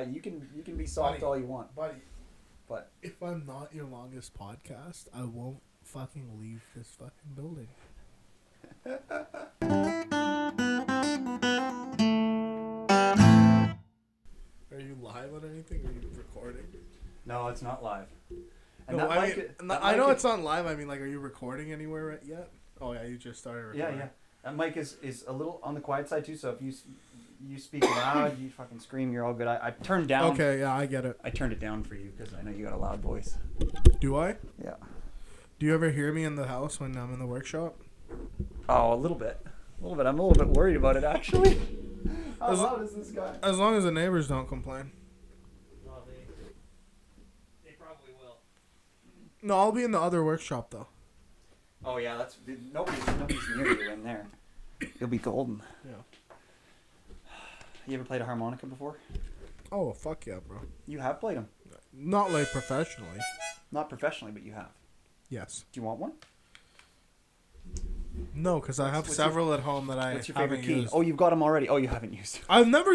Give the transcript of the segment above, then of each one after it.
You can be soft all you want, buddy. but if I'm not your longest podcast, I won't fucking leave this fucking building. Are you live on anything? Or are you recording? no, it's not live. And No, that I mic, mean, that I mic know is- it's not live. I mean, like, are you recording anywhere yet? Oh yeah, you just started recording. Yeah. That mic is a little on the quiet side too. So if you speak loud, you fucking scream, you're all good. I turned down. Okay, yeah, I get it. I turned it down for you because I know you got a loud voice. Do I? Yeah. Do you ever hear me in the house when I'm in the workshop? Oh, a little bit. I'm a little bit worried about it actually. How loud is this guy? As long as the neighbors don't complain. Well, they probably will. No, I'll be in the other workshop though. Oh yeah, that's nobody's near you in there. You'll be golden. Yeah. You ever played a harmonica before? Oh fuck yeah, bro. You have played them. Not like professionally. Not professionally, but you have. Yes. Do you want one? No, because I have What's several at home that I What's your favorite haven't key? used. Oh, you've got them already. Oh, you haven't used. I've never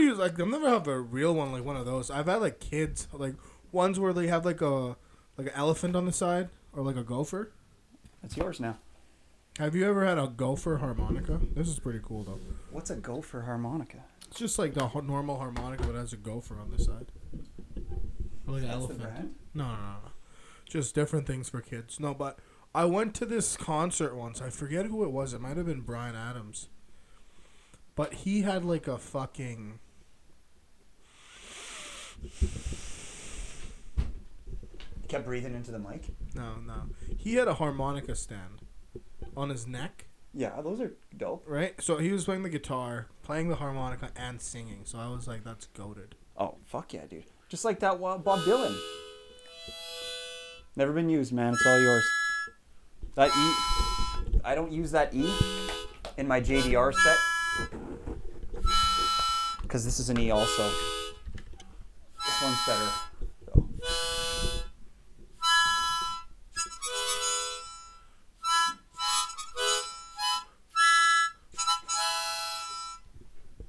have a real one like one of those. I've had like kids like ones where they have like an elephant on the side or like a gopher. That's yours now. Have you ever had a gopher harmonica? This is pretty cool though. What's a gopher harmonica? It's just like the normal harmonica, but it has a gopher on the side. Or like an That's elephant. the brand? No. Just different things for kids. No, but I went to this concert once. I forget who it was. It might have been Bryan Adams. But he had like a fucking... Kept breathing into the mic. No. He had a harmonica stand on his neck, Yeah, those are dope. right? So he was playing the guitar, playing the harmonica, and singing. So I was like, that's goated. Oh, fuck yeah, dude. Just like that Bob Dylan. Never been used, man. It's all yours. That E, I don't use that E in my JDR set. Because this is an E also. This one's better. So.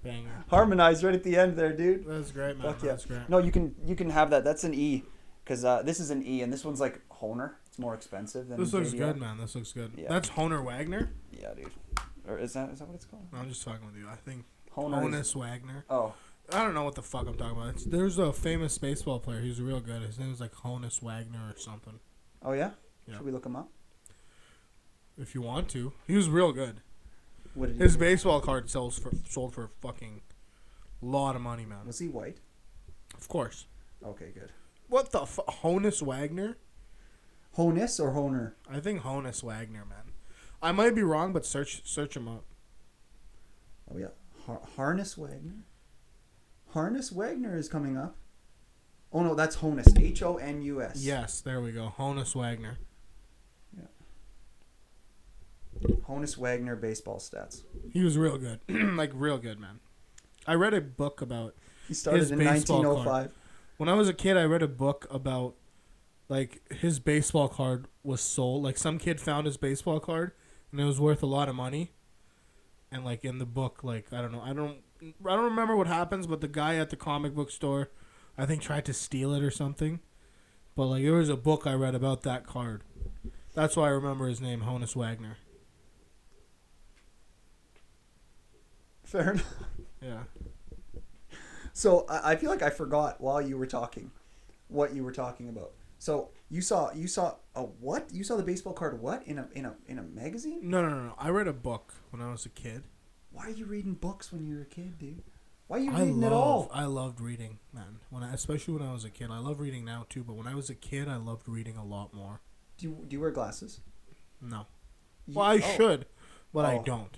Banger. Harmonized right at the end there, dude. That's great, man. Fuck yeah. That's great. No, you can have that. That's an E. Because this is an E, and this one's like Hohner. It's more expensive than This looks JDR. good, man. This looks good. Yeah. That's Honer Wagner? Yeah, dude. Or is that what it's called? No, I'm just talking with you. I think Hohner. Honus Wagner. Oh, I don't know what the fuck I'm talking about. There's a famous baseball player. He's real good. His name is like Honus Wagner or something. oh yeah. Yeah. Should we look him up? If you want to. He was real good. What did he His do? baseball card sold for fucking lot of money, man. Was he white? Of course. Okay, good. What the Honus Wagner? Honus or Hohner? I think Honus Wagner, man. I might be wrong, but search him up. Oh yeah. Harness Wagner. Harness Wagner is coming up. Oh no, that's Honus. Honus. Yes, there we go. Honus Wagner. Honus Wagner baseball stats. He was real good. Like, real good, man. I read a book about... He started His in baseball 1905. When I was a kid, I read a book about, like, his baseball card was sold. Like, some kid found his baseball card, and it was worth a lot of money. And, like, in the book, like, I don't know. I don't remember what happens, but the guy at the comic book store, I think, tried to steal it or something. But, like, there was a book I read about that card. That's why I remember his name, Honus Wagner. Fair enough. Yeah. So I feel like I forgot while you were talking what you were talking about. So you saw a what? You saw the baseball card what in a magazine? No. I read a book when I was a kid. Why are you reading books when you were a kid, dude? Why are you reading at all? I loved reading, man. Especially when I was a kid. I love reading now too, but when I was a kid, I loved reading a lot more. Do you wear glasses? No. Well, I should, but I don't.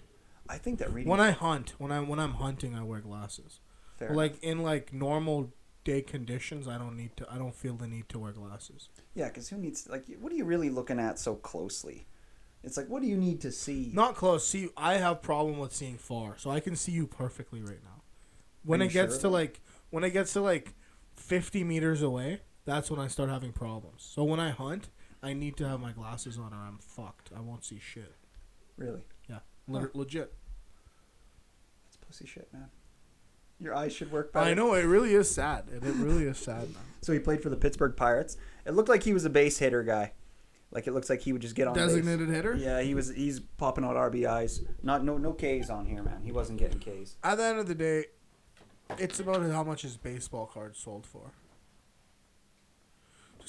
I think that reading. When I hunt, when I'm hunting, I wear glasses. Fair But like in like normal day conditions, I don't feel the need to wear glasses. Yeah, because who needs what are you really looking at so closely? It's like, what do you need to see? Not close. See, I have problem with seeing far, so I can see you perfectly right now. When it gets to like 50 meters away, that's when I start having problems. So when I hunt, I need to have my glasses on or I'm fucked. I won't see shit. Really? Yeah. Huh. Legit. That's pussy shit, man. Your eyes should work better. I know, it really is sad. It really is sad, man. So he played for the Pittsburgh Pirates. It looked like he was a base hitter guy. Like it looks like he would just get on Designated base. hitter? Yeah, he's popping out RBIs. No Ks on here, man. He wasn't getting Ks. At the end of the day, it's about how much his baseball card sold for.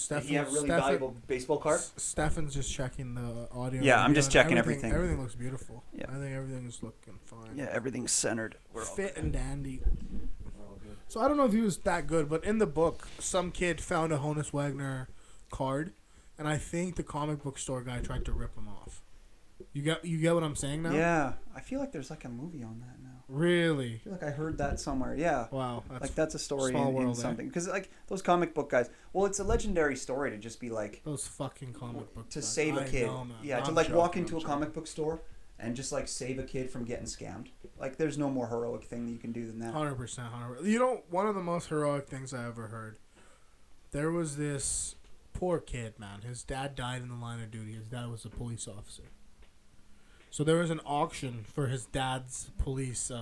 Did he have a really valuable baseball card? Stephan's just checking the audio. Yeah, I'm just checking everything. Everything looks beautiful. Yeah. I think everything's looking fine. Yeah, everything's centered. We're Fit and dandy. So I don't know if he was that good, but in the book, some kid found a Honus Wagner card, and I think the comic book store guy tried to rip him off. You get what I'm saying now? Yeah, I feel like there's like a movie on that now. Really? I feel like I heard that somewhere. Yeah. Wow. That's a story small in world, something. Because like those comic book guys, well, it's a legendary story to just be like Those fucking comic book to guys. save a kid. Know, man. Yeah, I'm to like joking, walk I'm into a joking. comic book store and just like save a kid from getting scammed. Like there's no more heroic thing that you can do than that. 100%. You know, one of the most heroic things I ever heard. There was this poor kid, man. His dad died in the line of duty. His dad was a police officer. So there was an auction for his dad's police.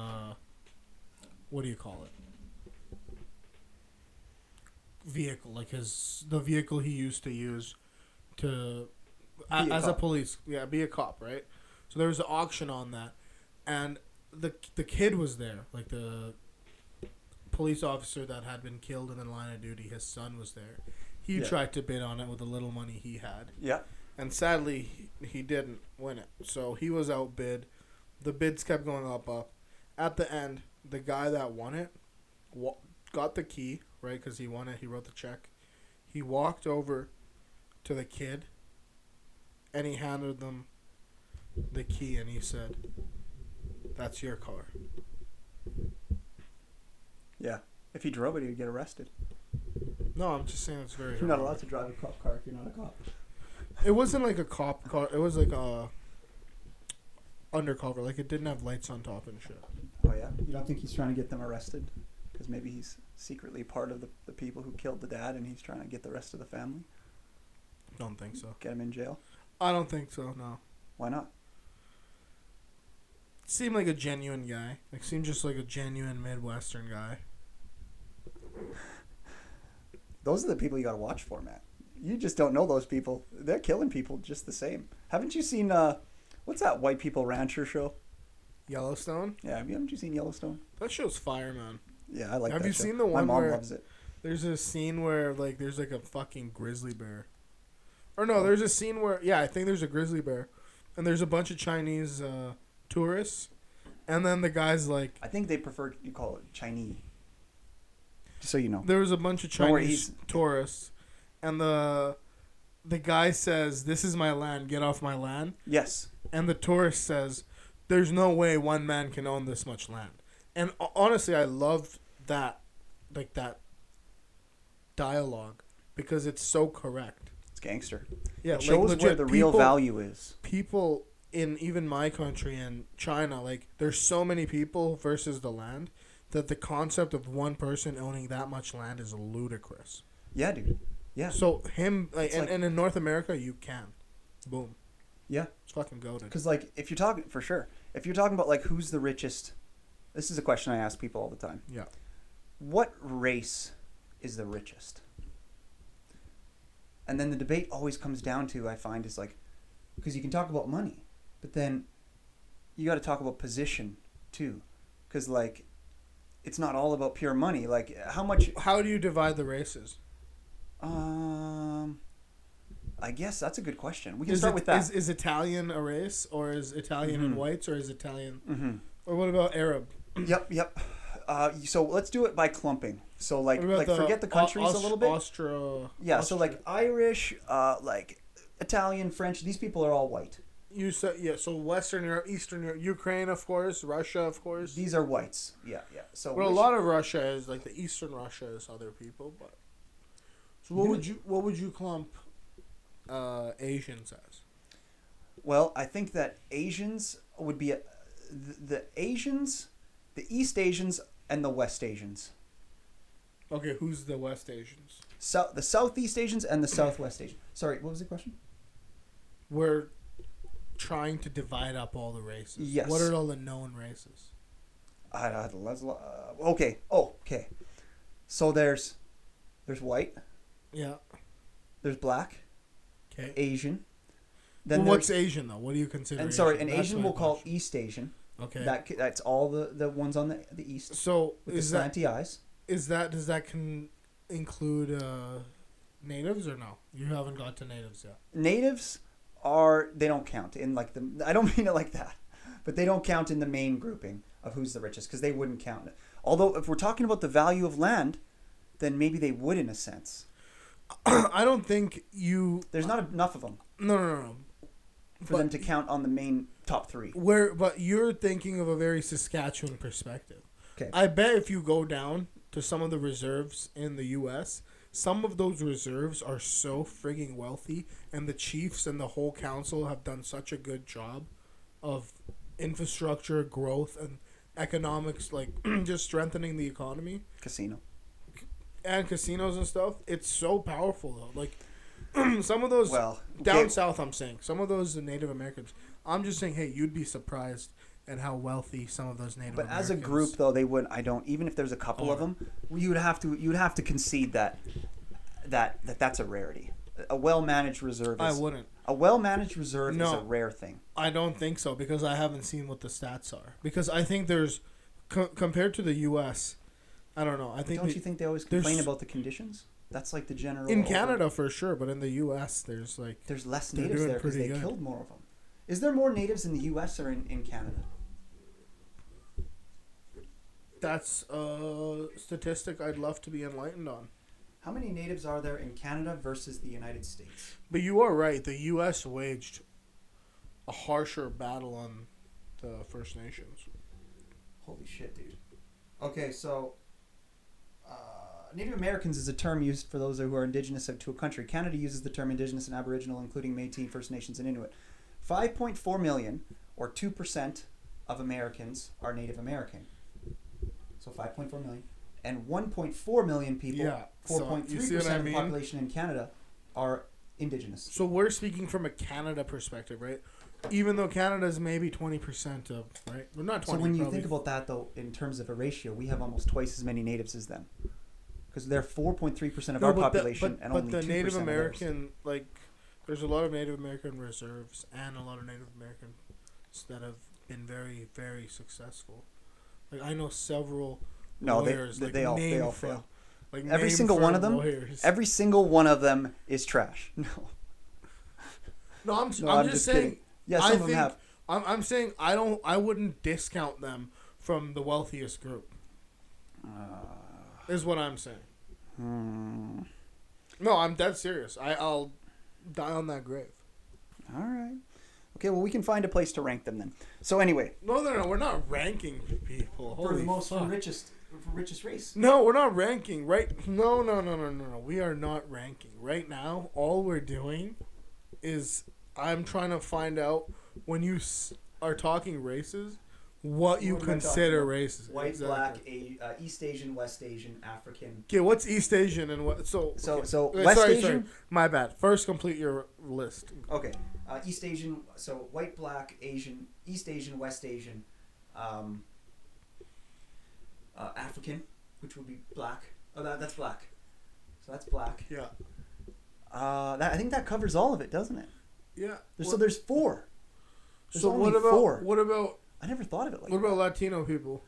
What do you call it? Vehicle, like the vehicle he used to use to as a police. Yeah, be a cop, right? So there was an auction on that, and the kid was there, like the police officer that had been killed in the line of duty. His son was there. He tried to bid on it with the little money he had. Yeah. And sadly, he didn't win it. So he was outbid. The bids kept going up. At the end, the guy that won it got the key, right? Because he won it. He wrote the check. He walked over to the kid, and he handed them the key, and he said, "That's your car." Yeah. If he drove it, he'd get arrested. No, I'm just saying it's very You're not allowed to drive a cop car if you're not a cop. It wasn't like a cop car. It was like a undercover. Like it didn't have lights on top and shit. Oh, yeah? You don't think he's trying to get them arrested? Because maybe he's secretly part of the people who killed the dad and he's trying to get the rest of the family? Don't think so. Get him in jail? I don't think so, no. Why not? Seemed like a genuine guy. Like, seemed just like a genuine Midwestern guy. Those are the people you got to watch for, man. You just don't know those people. They're killing people just the same. Haven't you seen, what's that White People Rancher show? Yellowstone? Yeah, haven't you seen Yellowstone? That show's fire, man. Yeah, I like that Have you show. seen the one My mom where loves it. there's a scene where, like, there's, like, a fucking grizzly bear? Or no, there's a scene where, yeah, I think there's a grizzly bear. And there's a bunch of Chinese tourists. And then the guy's like... I think they prefer you call it Chinese. Just so you know. There was a bunch of Chinese tourists. And the guy says, "This is my land, get off my land." Yes. And the tourist says, "There's no way one man can own this much land." And honestly, I love that, like that dialogue, because it's so correct. It's gangster. Yeah, it shows legit, where the real value is. People in even my country and China, like, there's so many people versus the land that the concept of one person owning that much land is ludicrous. Yeah, dude. Yeah. So him, like, like, and in North America, you can. Boom. Yeah. It's fucking goated. Because, like, if you're talking, for sure, if you're talking about, like, who's the richest, this is a question I ask people all the time. Yeah. What race is the richest? And then the debate always comes down to, I find, is like, because you can talk about money, but then you got to talk about position, too. Because, like, it's not all about pure money. Like, How do you divide the races? I guess that's a good question. We can start with that. Is Italian a race, or is Italian in whites, or is Italian... Mm-hmm. Or what about Arab? Yep. So let's do it by clumping. So like the forget the countries a little bit. Yeah, so like Irish, like Italian, French. These people are all white. You said, yeah. So Western Europe, Eastern Europe, Ukraine, of course, Russia, of course. These are whites. Yeah. So well, a lot of Russia is like the Eastern Russia is other people, but. So what would you clump Asians as? Well, I think that Asians would be the Asians, the East Asians, and the West Asians. Okay, who's the West Asians? The Southeast Asians and the Southwest Asians. Sorry, what was the question? We're trying to divide up all the races. Yes. What are all the known races? Okay. Oh, okay. So there's white, Yeah. there's black, Okay. Asian. Well, Then what's there's Asian though? What do you consider and Asian? sorry, an That's Asian my we'll call question. East Asian. Okay. That's all the ones on the east So with the slanty eyes. does that include natives or no? You haven't got to natives yet. Natives they don't count in like the I don't mean it like that, but they don't count in the main grouping of who's the richest because they wouldn't count it. Although if we're talking about the value of land, then maybe they would in a sense. I don't think you. There's not enough of them No. for them to count on the main top three. But you're thinking of a very Saskatchewan perspective. Okay. I bet if you go down to some of the reserves in the U.S., some of those reserves are so frigging wealthy, and the chiefs and the whole council have done such a good job of infrastructure growth and economics, like just strengthening the economy Casino. and casinos and stuff. It's so powerful though. Like some of those Well, down south, I'm saying some of those Native Americans. I'm just saying, hey, you'd be surprised at how wealthy some of those Native but Americans. as a group, though, they would. I don't. Even if there's a couple of them, you'd have to concede that's a rarity. A well managed reserve. I wouldn't. A well managed reserve is a No. rare thing. I don't think so because I haven't seen what the stats are. Because I think there's compared to the U.S. I don't know. I think Don't you think they always complain about the conditions? That's like the general. in Canada for sure, but in the U.S. there's less they're natives doing there because pretty they good. killed more of them. Is there more natives in the U.S. or in Canada? That's a statistic I'd love to be enlightened on. How many natives are there in Canada versus the United States? But you are right. The U.S. waged a harsher battle on the First Nations. Holy shit, dude. Okay, so Native Americans is a term used for those who are indigenous to a country. Canada uses the term indigenous and Aboriginal, including Métis, First Nations, and Inuit. 5.4 million, or 2% of Americans, are Native American. So 5.4 million. And 1.4 million people, Yeah, so 4.3% you see what I of the mean? population in Canada, are indigenous. So we're speaking from a Canada perspective, right? Even though Canada's maybe 20% of, right? Well, not 20. So when you probably. think about that, though, in terms of a ratio, we have almost twice as many natives as them. Because they're 4.3% of our population and only 2% the Native of theirs. American, like, there's a lot of Native American reserves and a lot of Native Americans that have been very, very successful. Like, I know several lawyers. They all fail. Like Every single one of them. lawyers. Every single one of them is trash. No, I'm I'm just saying. kidding. Yeah, some of them have. I'm saying I wouldn't discount them from the wealthiest group. Is what I'm saying. No, I'm dead serious. I'll die on that grave. All right. Okay, well, we can find a place to rank them then. So anyway. No, we're not ranking people. For Holy the most, fuck. for richest race. No, we're not ranking. Right? No. We are not ranking. Right now, all we're doing is I'm trying to find out when you are talking races, what you consider racist. White, Exactly. black, East Asian, West Asian, African. Okay, what's East Asian and what? So West Asian. Sorry, my bad. First, complete your list. Okay, East Asian. So white, black, Asian, East Asian, West Asian, African, which would be black. Oh, that's black. So that's black. Yeah. I think that covers all of it, doesn't it? Yeah. So there's four. There's so only what about four. what about I never thought of it like what that. about Latino people?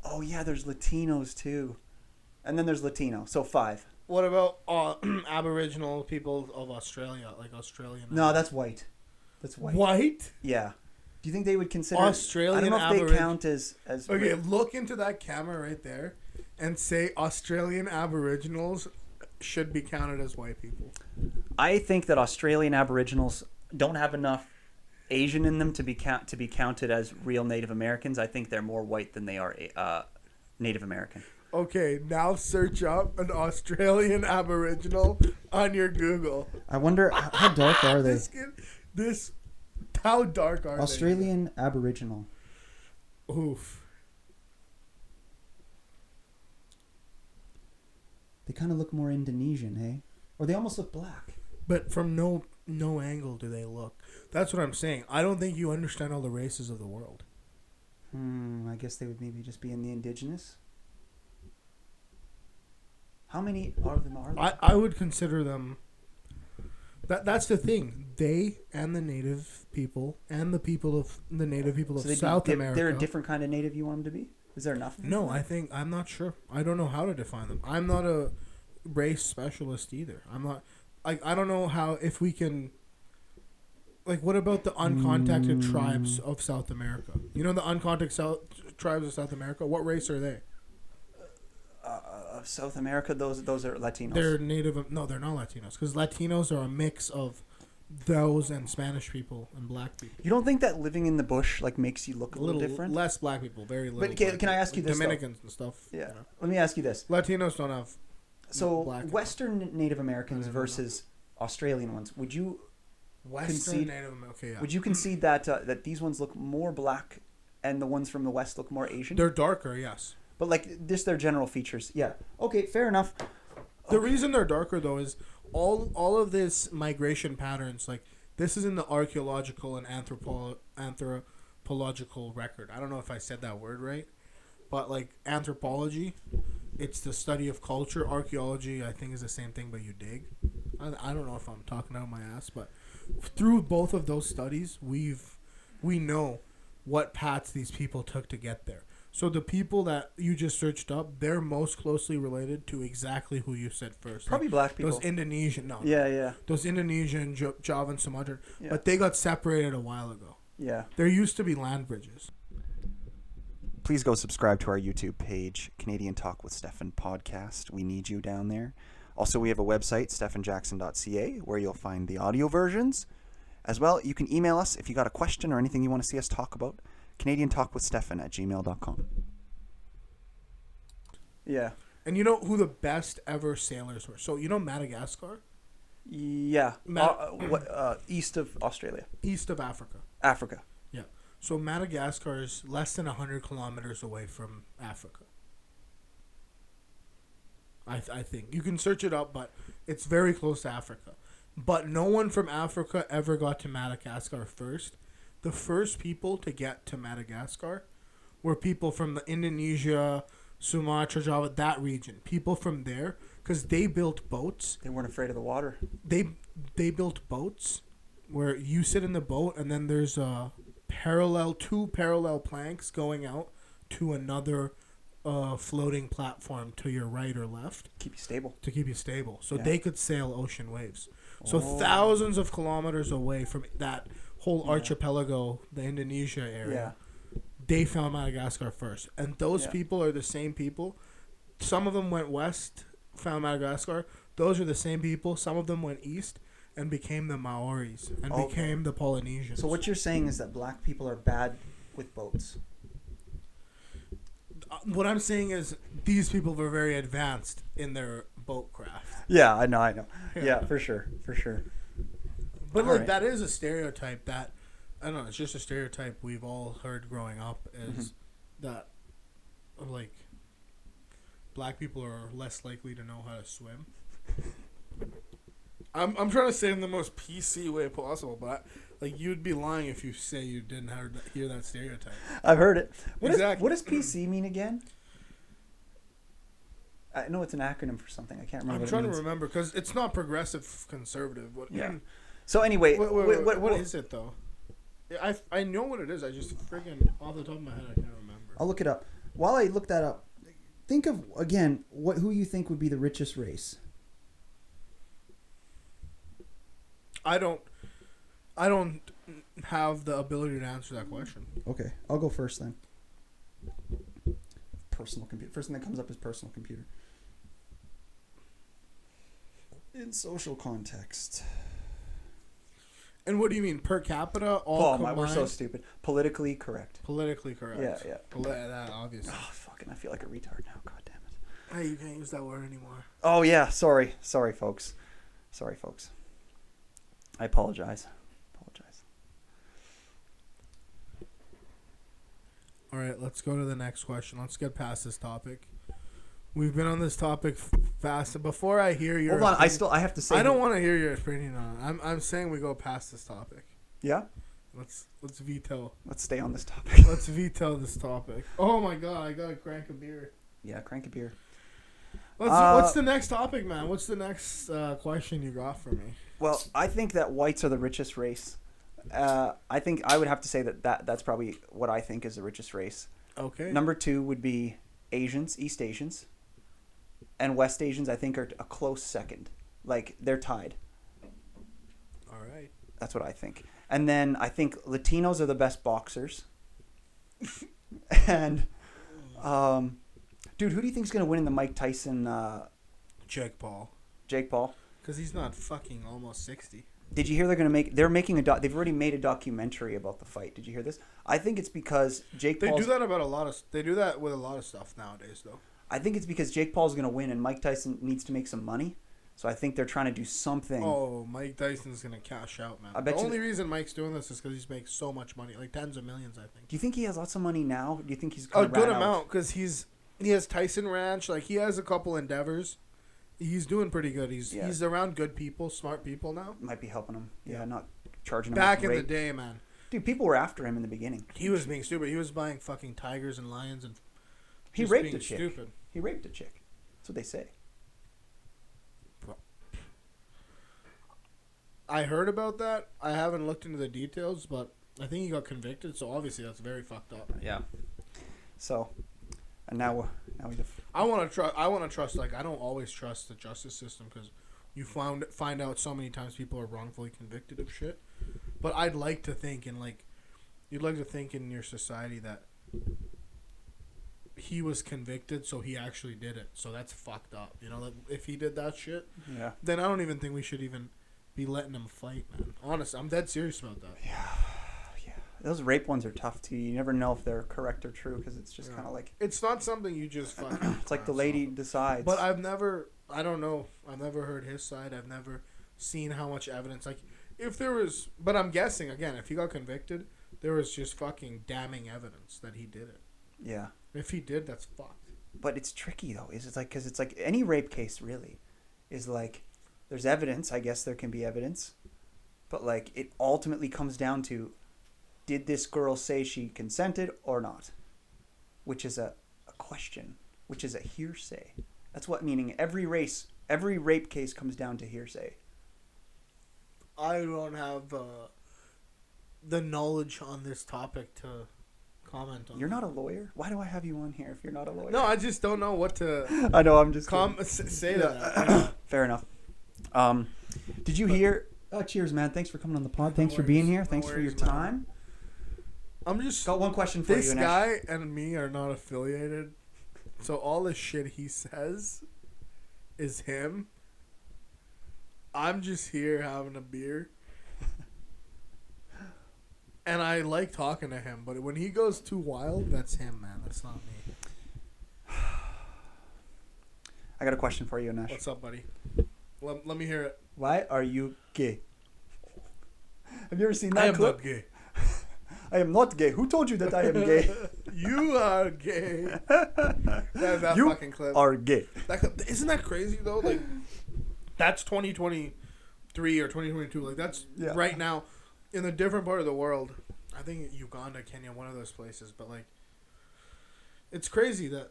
Oh yeah, there's Latinos too, and then there's Latino. So 5. What about Aboriginal people of Australia, like Australian? No, that's white. That's white. White? Yeah. Do you think they would consider Australian? I don't know if they count as. Okay, look into that camera right there, and say Australian Aboriginals should be counted as white people. I think that Australian Aboriginals don't have enough Asian in them to be counted as real Native Americans. I think they're more white than they are Native American. Okay, now search up an Australian Aboriginal on your Google. I wonder how dark are they? How dark are Australian Aboriginal. Oof. They kind of look more Indonesian, hey? Or they almost look black. But from no angle do they look. That's what I'm saying. I don't think you understand all the races of the world. I guess they would maybe just be in the indigenous. How many of them are there? I would consider them. That's the thing. They and the native people and the people of the native people of South America. They're a different kind of native you want them to be? Is there enough? No, I'm not sure. I don't know how to define them. I'm not a race specialist either. I'm not like I don't know how if we can. Like, what about the uncontacted tribes of South America? You know the uncontacted tribes of South America. What race are they? Of South America, those are Latinos. They're native. No, they're not Latinos because Latinos are a mix of those and Spanish people and black people. You don't think that living in the bush like makes you look a little different? Less black people, very little. But can I ask you this? Dominicans and stuff. Yeah. You know. Let me ask you this. Latinos don't have. So black Western Native Americans versus Australian ones. Would you Western Native American? Okay, yeah. Would you concede that that these ones look more black and the ones from the West look more Asian? They're darker, yes. But like just their general features. Yeah. Okay, fair enough. The reason they're darker though is all of this migration patterns, like this is in the archaeological and anthropological record. I don't know if I said that word right, but like anthropology, it's the study of culture. Archaeology, I think, is the same thing, but you dig. I don't know if I'm talking out of my ass, but through both of those studies, we know what paths these people took to get there. So the people that you just searched up, they're most closely related to exactly who you said first. Probably like black people. Those Indonesian, Yeah. Those Indonesian, Java and Sumatran, but they got separated a while ago. Yeah. There used to be land bridges. Please go subscribe to our YouTube page, Canadian Talk with Stephan podcast. We need you down there. Also, we have a website, Stephanjackson.ca, where you'll find the audio versions. As well, you can email us if you got a question or anything you want to see us talk about. CanadianTalkWithStephan@gmail.com. Yeah. And you know who the best ever sailors were? So, you know Madagascar? Yeah. East of Australia. East of Africa. Africa. Yeah. So, Madagascar is less than 100 kilometers away from Africa. I think. You can search it up, but it's very close to Africa. But no one from Africa ever got to Madagascar first. The first people to get to Madagascar were people from the Indonesia, Sumatra, Java, that region. People from there, because they built boats. They weren't afraid of the water. They built boats where you sit in the boat and then there's two parallel planks going out to another floating platform to your right or left. To keep you stable. So they could sail ocean waves. So thousands of kilometers away from that whole archipelago, the Indonesia area, they found Madagascar first. And those people are the same people. Some of them went west, found Madagascar. Those are the same people. Some of them went east and became the Maoris and became the Polynesians. So what you're saying is that black people are bad with boats. What I'm saying is these people were very advanced in their boat craft. Yeah, I know. Yeah, for sure. But like that is a stereotype that I don't know. It's just a stereotype we've all heard growing up is that like black people are less likely to know how to swim. I'm trying to say it in the most PC way possible, but like you'd be lying if you say you didn't hear that stereotype. I've heard it. What does PC mean again? I know it's an acronym for something. I can't remember. I'm trying to remember because it's not progressive conservative. So anyway, what is it though? I know what it is. I just friggin' off the top of my head I can't remember. I'll look it up. While I look that up, think of again who you think would be the richest race. I don't have the ability to answer that question. Okay, I'll go first then. Personal computer. First thing that comes up is personal computer. In social context. And what do you mean per capita? All combined? We're so stupid. Politically correct. Politically correct. Yeah. That obviously. Oh, fucking! I feel like a retard now. God damn it. Hey, you can't use that word anymore. Oh yeah, sorry, folks. I apologize. All right, let's go to the next question. Let's get past this topic. We've been on this topic fast. Before I hear your hold on, I have to say I don't want to hear your opinion on it. I'm saying we go past this topic. Yeah. Let's veto. Let's stay on this topic. Let's veto this topic. Oh my god, I gotta crank a beer. Yeah, crank a beer. What's the next topic, man? What's the next question you got for me? Well, I think that whites are the richest race. I think I would have to say that's probably what I think is the richest race. Okay. Number 2 would be Asians, East Asians, and West Asians. I think are a close second. Like they're tied. All right. That's what I think. And then I think Latinos are the best boxers. And, dude, who do you think is gonna win in the Mike Tyson? Jake Paul. Jake Paul. Because he's not fucking almost 60. Did you hear they're making they've already made a documentary about the fight. Did you hear this? I think it's because Jake Paul's... They do that with a lot of stuff nowadays, though. I think it's because Jake Paul's going to win and Mike Tyson needs to make some money. So I think they're trying to do something. Oh, Mike Tyson's going to cash out, man. The only reason Mike's doing this is because he's making so much money. Like tens of millions, I think. Do you think he has lots of money now? Do you think he's a good amount? Because he has Tyson Ranch. Like, he has a couple endeavors. He's doing pretty good. He's around good people, smart people now. Might be helping him. Yeah, not charging him. Back in the day, man. Dude, people were after him in the beginning. He was being stupid. He was buying fucking tigers and lions and he raped a chick. Stupid. He raped a chick. That's what they say. I heard about that. I haven't looked into the details, but I think he got convicted. So obviously that's very fucked up. Yeah. So, and now he's I want to trust. Like, I don't always trust the justice system because you find out so many times people are wrongfully convicted of shit. But I'd like to think you'd like to think in your society that he was convicted, so he actually did it. So that's fucked up. You know, that if he did that shit, then I don't even think we should even be letting him fight, man. Honestly, I'm dead serious about that. Yeah. Those rape ones are tough too. You never know if they're correct or true because it's just kind of like... It's not something you just fucking... It's like the lady decides. But I don't know. I've never heard his side. I've never seen how much evidence. Like, if there was... But I'm guessing, again, if he got convicted, there was just fucking damning evidence that he did it. Yeah. If he did, that's fucked. But it's tricky, though. It's like... Because it's like any rape case, really, is like... There's evidence. I guess there can be evidence. But, like, it ultimately comes down to... Did this girl say she consented or not? Which is a question. Which is a hearsay. That's what meaning every rape case comes down to hearsay. I don't have the knowledge on this topic to comment on. You're not a lawyer? Why do I have you on here if you're not a lawyer? No, I just don't know what to... I know, I'm just... say that. Fair enough. Did you hear... cheers, man. Thanks for coming on the pod. Thanks for being here. Thanks for your time. I'm just... Got one question for you, Inesh. This guy and me are not affiliated. So all the shit he says is him. I'm just here having a beer. And I like talking to him. But when he goes too wild, that's him, man. That's not me. I got a question for you, Inesh. What's up, buddy? Let me hear it. Why are you gay? Have you ever seen that clip? I am not gay. I am not gay. Who told you that I am gay? You are gay. That you fucking clip. Are gay. Isn't that crazy though? Like, that's 2023 or 2022. Like, that's right now in a different part of the world. I think Uganda, Kenya, one of those places. But like, it's crazy that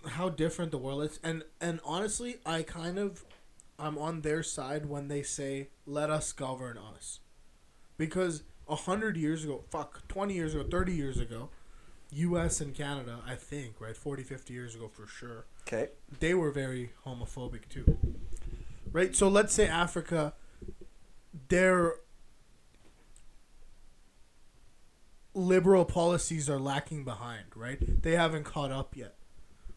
how different the world is. And honestly, I'm on their side when they say, "Let us govern us," because 100 years ago, 20 years ago, 30 years ago, U.S. and Canada, I think, right, 40, 50 years ago for sure. Okay. They were very homophobic too. Right? So let's say Africa, their liberal policies are lacking behind, right? They haven't caught up yet.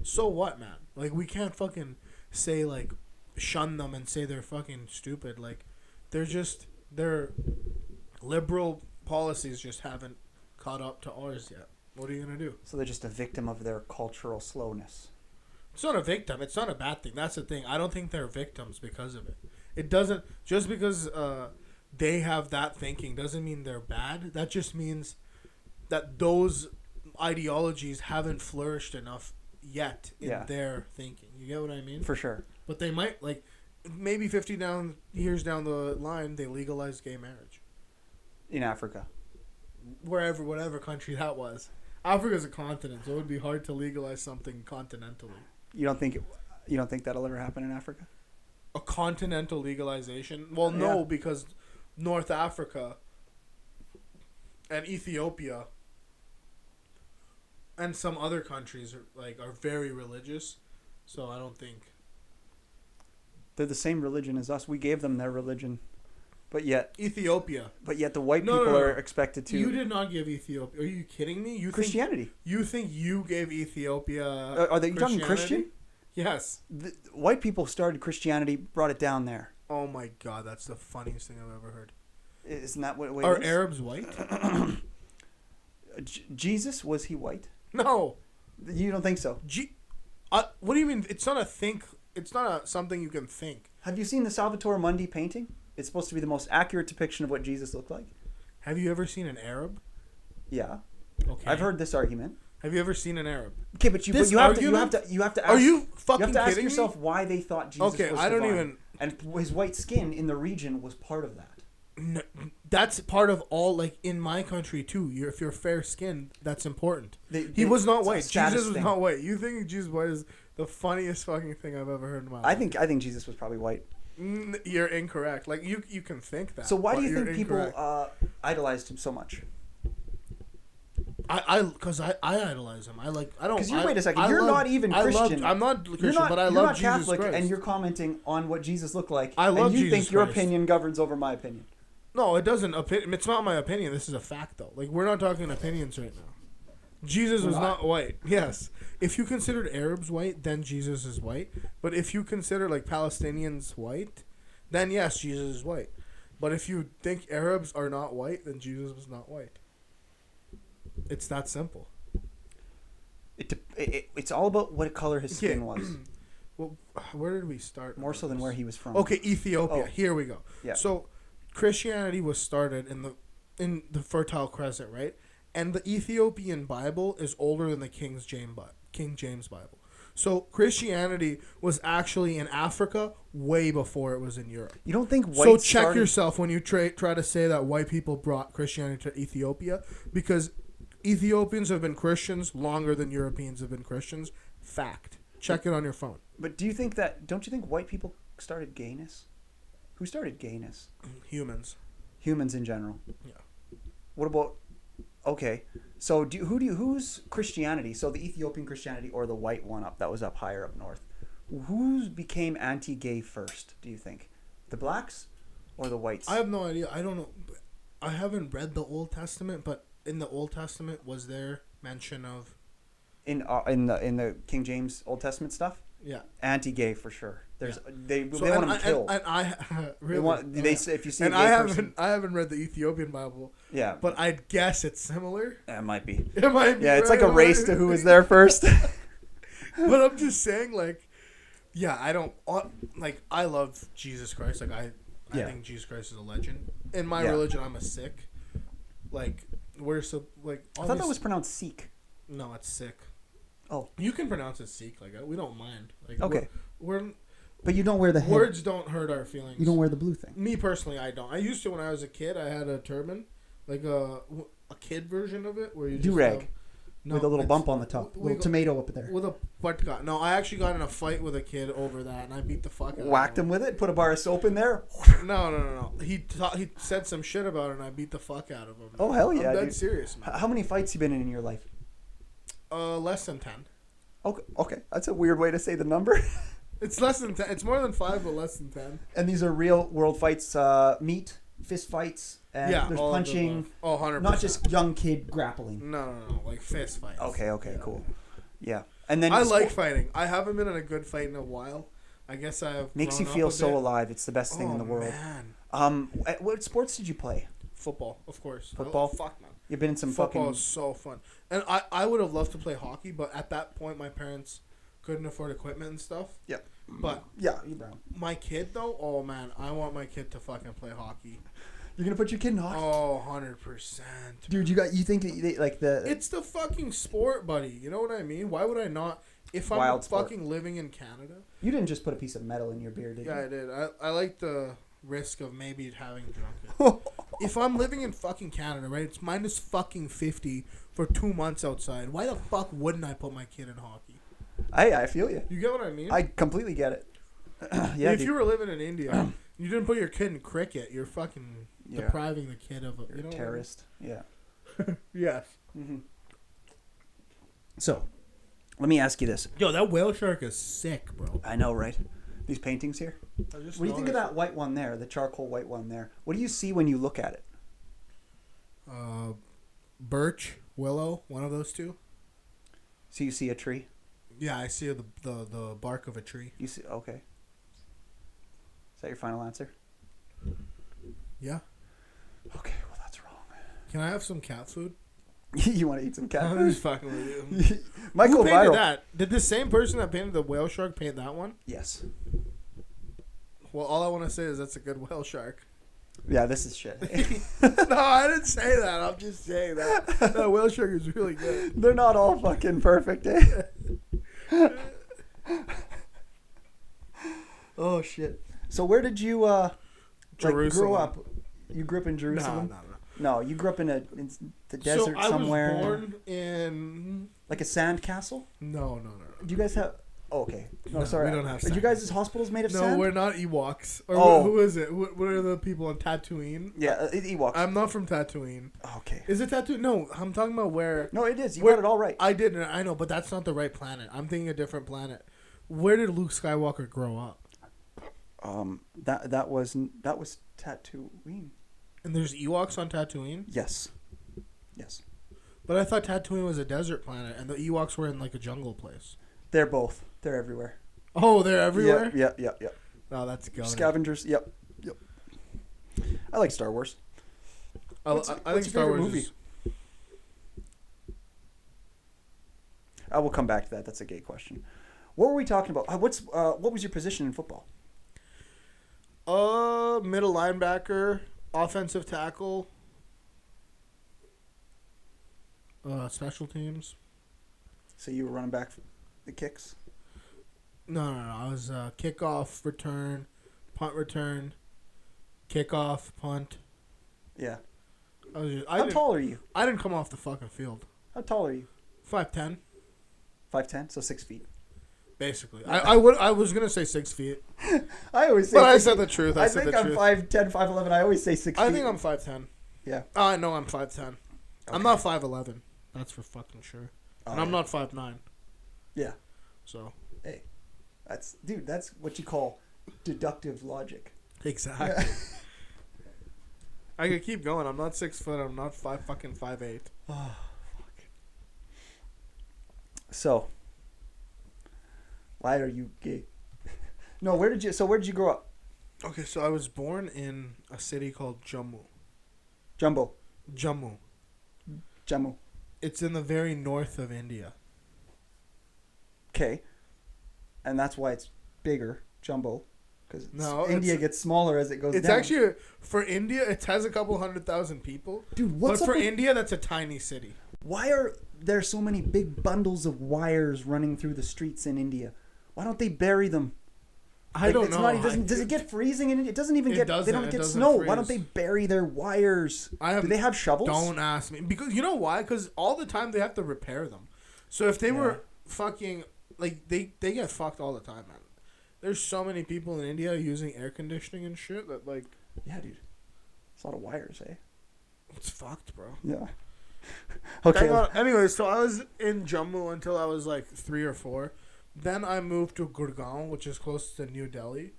So what, man? Like, we can't fucking say, like, shun them and say they're fucking stupid. Like, their liberal policies just haven't caught up to ours yet. What are you going to do? So they're just a victim of their cultural slowness. It's not a victim. It's not a bad thing. That's the thing. I don't think they're victims because of it. It doesn't... Just because they have that thinking doesn't mean they're bad. That just means that those ideologies haven't flourished enough yet in their thinking. You get what I mean? For sure. But they might, like, maybe 50 years down the line, they legalize gay marriage. in Africa. Whatever country that was. Africa's a continent, so it would be hard to legalize something continentally. You don't think that'll ever happen in Africa? A continental legalization? Well, no, because North Africa and Ethiopia and some other countries are very religious, so I don't think They're the same religion as us. We gave them their religion, but yet Ethiopia. But yet the white people are expected to. You did not give Ethiopia. Are you kidding me? Christianity. You think you gave Ethiopia? Are they talking Christian? Yes. The white people started Christianity, brought it down there. Oh my God, that's the funniest thing I've ever heard. Isn't that what? Are Arabs white? Jesus, was he white? No. You don't think so? What do you mean? It's not a think. It's not something you can think. Have you seen the Salvatore Mundi painting? It's supposed to be the most accurate depiction of what Jesus looked like. Have you ever seen an Arab? Yeah. Okay. I've heard this argument. Have you ever seen an Arab? Okay, but you have to ask. Are you fucking You have to ask kidding yourself me? why they thought Jesus was divine. I don't even. And his white skin in the region was part of that. No, that's part of all. In my country too. If you're fair skinned, that's important. He was not white. Jesus was not white. You think Jesus was white is the funniest fucking thing I've ever heard in my life. I think Jesus was probably white. You're incorrect. You can think that. So why do you think people idolized him so much? Because I idolize him. I don't. Because wait a second. You're not even Christian. I'm not Christian, but I love Jesus Catholic, Christ. and you're commenting on what Jesus looked like. I love Jesus And you think your Christ. opinion governs over my opinion. No, it doesn't. It's not my opinion. This is a fact, though. We're not talking opinions right now. Jesus was not white. Yes. If you considered Arabs white, then Jesus is white. But if you consider Palestinians white, then yes, Jesus is white. But if you think Arabs are not white, then Jesus was not white. It's that simple. It's all about what color his skin was. Well, where did we start? More so than where he was from. Okay, Ethiopia. Oh. Here we go. Yeah. So Christianity was started in the Fertile Crescent, right? And the Ethiopian Bible is older than the King James Bible. So Christianity was actually in Africa way before it was in Europe. You don't think white? So check yourself when you try to say that white people brought Christianity to Ethiopia, because Ethiopians have been Christians longer than Europeans have been Christians. Fact. Check it on your phone. But don't you think white people started gayness? Who started gayness? Humans. Humans in general. Yeah. What about? Okay, so who's Christianity? So the Ethiopian Christianity or the white one that was up higher up north? Who became anti-gay first? Do you think, the blacks or the whites? I have no idea. I don't know. I haven't read the Old Testament, but in the Old Testament, was there mention of in the King James Old Testament stuff? Yeah, anti-gay for sure. They want them killed. And I really they say if you see and a gay person, I haven't read the Ethiopian Bible. Yeah, but I'd guess it's similar. It might be. It might be. Yeah, it's like a race to who was there first. But I'm just saying, I don't I love Jesus Christ. I think Jesus Christ is a legend. In my religion, I'm a Sikh. We're so I thought that was pronounced Sikh. No, it's Sikh. Oh, you can pronounce it Sikh. We don't mind. Okay, we're but you don't wear the head. Words don't hurt our feelings. You don't wear the blue thing. Me personally, I don't. I used to when I was a kid. I had a turban, a kid version of it where you do-rag. With a little bump on the top, little tomato up there. With a butt. No, I actually got in a fight with a kid over that, and I beat the fuck out of him. Whacked him with it. Put a bar of soap in there. No. He said some shit about it, and I beat the fuck out of him. Oh hell yeah! I'm dead serious, man. How many fights you been in your life? Less than 10. Okay, that's a weird way to say the number. It's less than 10. It's more than 5, but less than 10. And these are real world fights, fist fights, and there's punching. 100%. Not just young kid grappling. No, fist fights. Okay, cool. Yeah, and then I like fighting. I haven't been in a good fight in a while. I guess I have. Makes you feel so alive. It's the best thing in the world. Man. What sports did you play? Football, of course. Football? Fuck, man. You've been in some Football is so fun. And I would have loved to play hockey, but at that point, my parents couldn't afford equipment and stuff. Yeah. But yeah, you brown. My kid, though, oh, man, I want my kid to fucking play hockey. You're going to put your kid in hockey? Oh, 100%. Dude, you think that It's the fucking sport, buddy. You know what I mean? Why would I not? If I'm fucking living in Canada. You didn't just put a piece of metal in your beer, did you? Yeah, I did. I like the risk of maybe having drunk it. if I'm living in fucking Canada, right? It's minus fucking 50 for 2 months outside. Why the fuck wouldn't I put my kid in hockey? I feel you. You get what I mean? I completely get it. Yeah. If you were living in India, you didn't put your kid in cricket. You're fucking depriving the kid of a You're a terrorist. Yeah. Yes. Mm-hmm. So, let me ask you this. Yo, that whale shark is sick, bro. I know, right? These paintings here. What do you think of that white one there, the charcoal white one there? What do you see when you look at it? Birch, willow, one of those two. So you see a tree? Yeah, I see the bark of a tree. You see? Okay. Is that your final answer? Yeah. Okay, well that's wrong. Can I have some cat food? You want to eat some cat I'm food? just fucking with you. Michael Who painted Viral. that? Did the same person that painted the whale shark paint that one? Yes. Well, all I want to say is that's a good whale shark. Yeah, this is shit. No, I didn't say that. I'm just saying that. That whale shark is really good. They're not all fucking perfect, eh? Oh shit. So where did you grow up? You grew up in Jerusalem? No. No, you grew up in the desert somewhere. I was born in... Like a sand castle? No. Do you guys have... Oh, okay. No, No, sorry. we don't have Are you sand guys' hospitals made of No, sand? we're not Ewoks. Or Oh. who is it? What are the people on Tatooine? Yeah, Ewoks. I'm not from Tatooine. Okay. Is it Tatooine? No, I'm talking about where... No, it is. You got it all right. I did, I know, but that's not the right planet. I'm thinking a different planet. Where did Luke Skywalker grow up? That was Tatooine. And there's Ewoks on Tatooine? Yes. But I thought Tatooine was a desert planet, and the Ewoks were in like a jungle place. They're both. They're everywhere. Oh, they're everywhere? Yep. Oh, that's good. Scavengers. Yep. I like Star Wars. I think Star Wars movie? I will come back to that. That's a gay question. What were we talking about? What was your position in football? Middle linebacker, offensive tackle, special teams. So you were running back the kicks? No. I was kickoff, return, punt return, kickoff, punt. Yeah. How tall are you? I didn't come off the fucking field. How tall are you? 5'10". 5'10", so 6 feet. Basically, I was gonna say 6 feet. I always say. But I said the truth. I think I'm 5'10", 5'11". I always say 6 feet. I think I'm 5'10". Yeah. I know I'm 5'10". Okay. I'm not 5'11". That's for fucking sure. And I'm not 5'9". Yeah. So. Hey, that's what you call deductive logic. Exactly. Yeah. I could keep going. I'm not 6 foot. I'm not 5'8". Oh, fuck. So, why are you gay? No, where did you grow up? Okay, so I was born in a city called Jammu. Jammu. It's in the very north of India. Okay. And that's why it's bigger, Jumbo. Because India gets smaller as it goes down. It's actually, for India, it has a couple 100,000 people. Dude, but for India, that's a tiny city. Why are there so many big bundles of wires running through the streets in India? Why don't they bury them? I don't know. Does it get freezing in India? It doesn't even get. They don't get snow. Why don't they bury their wires? Do they have shovels? Don't ask me. Because you know why? Because all the time they have to repair them. So if they were fucking like they get fucked all the time, man. There's so many people in India using air conditioning and shit that like. Yeah, dude. It's a lot of wires, eh? It's fucked, bro. Yeah. Okay. Anyway, so I was in Jammu until I was like 3 or 4. Then I moved to Gurgaon, which is close to New Delhi.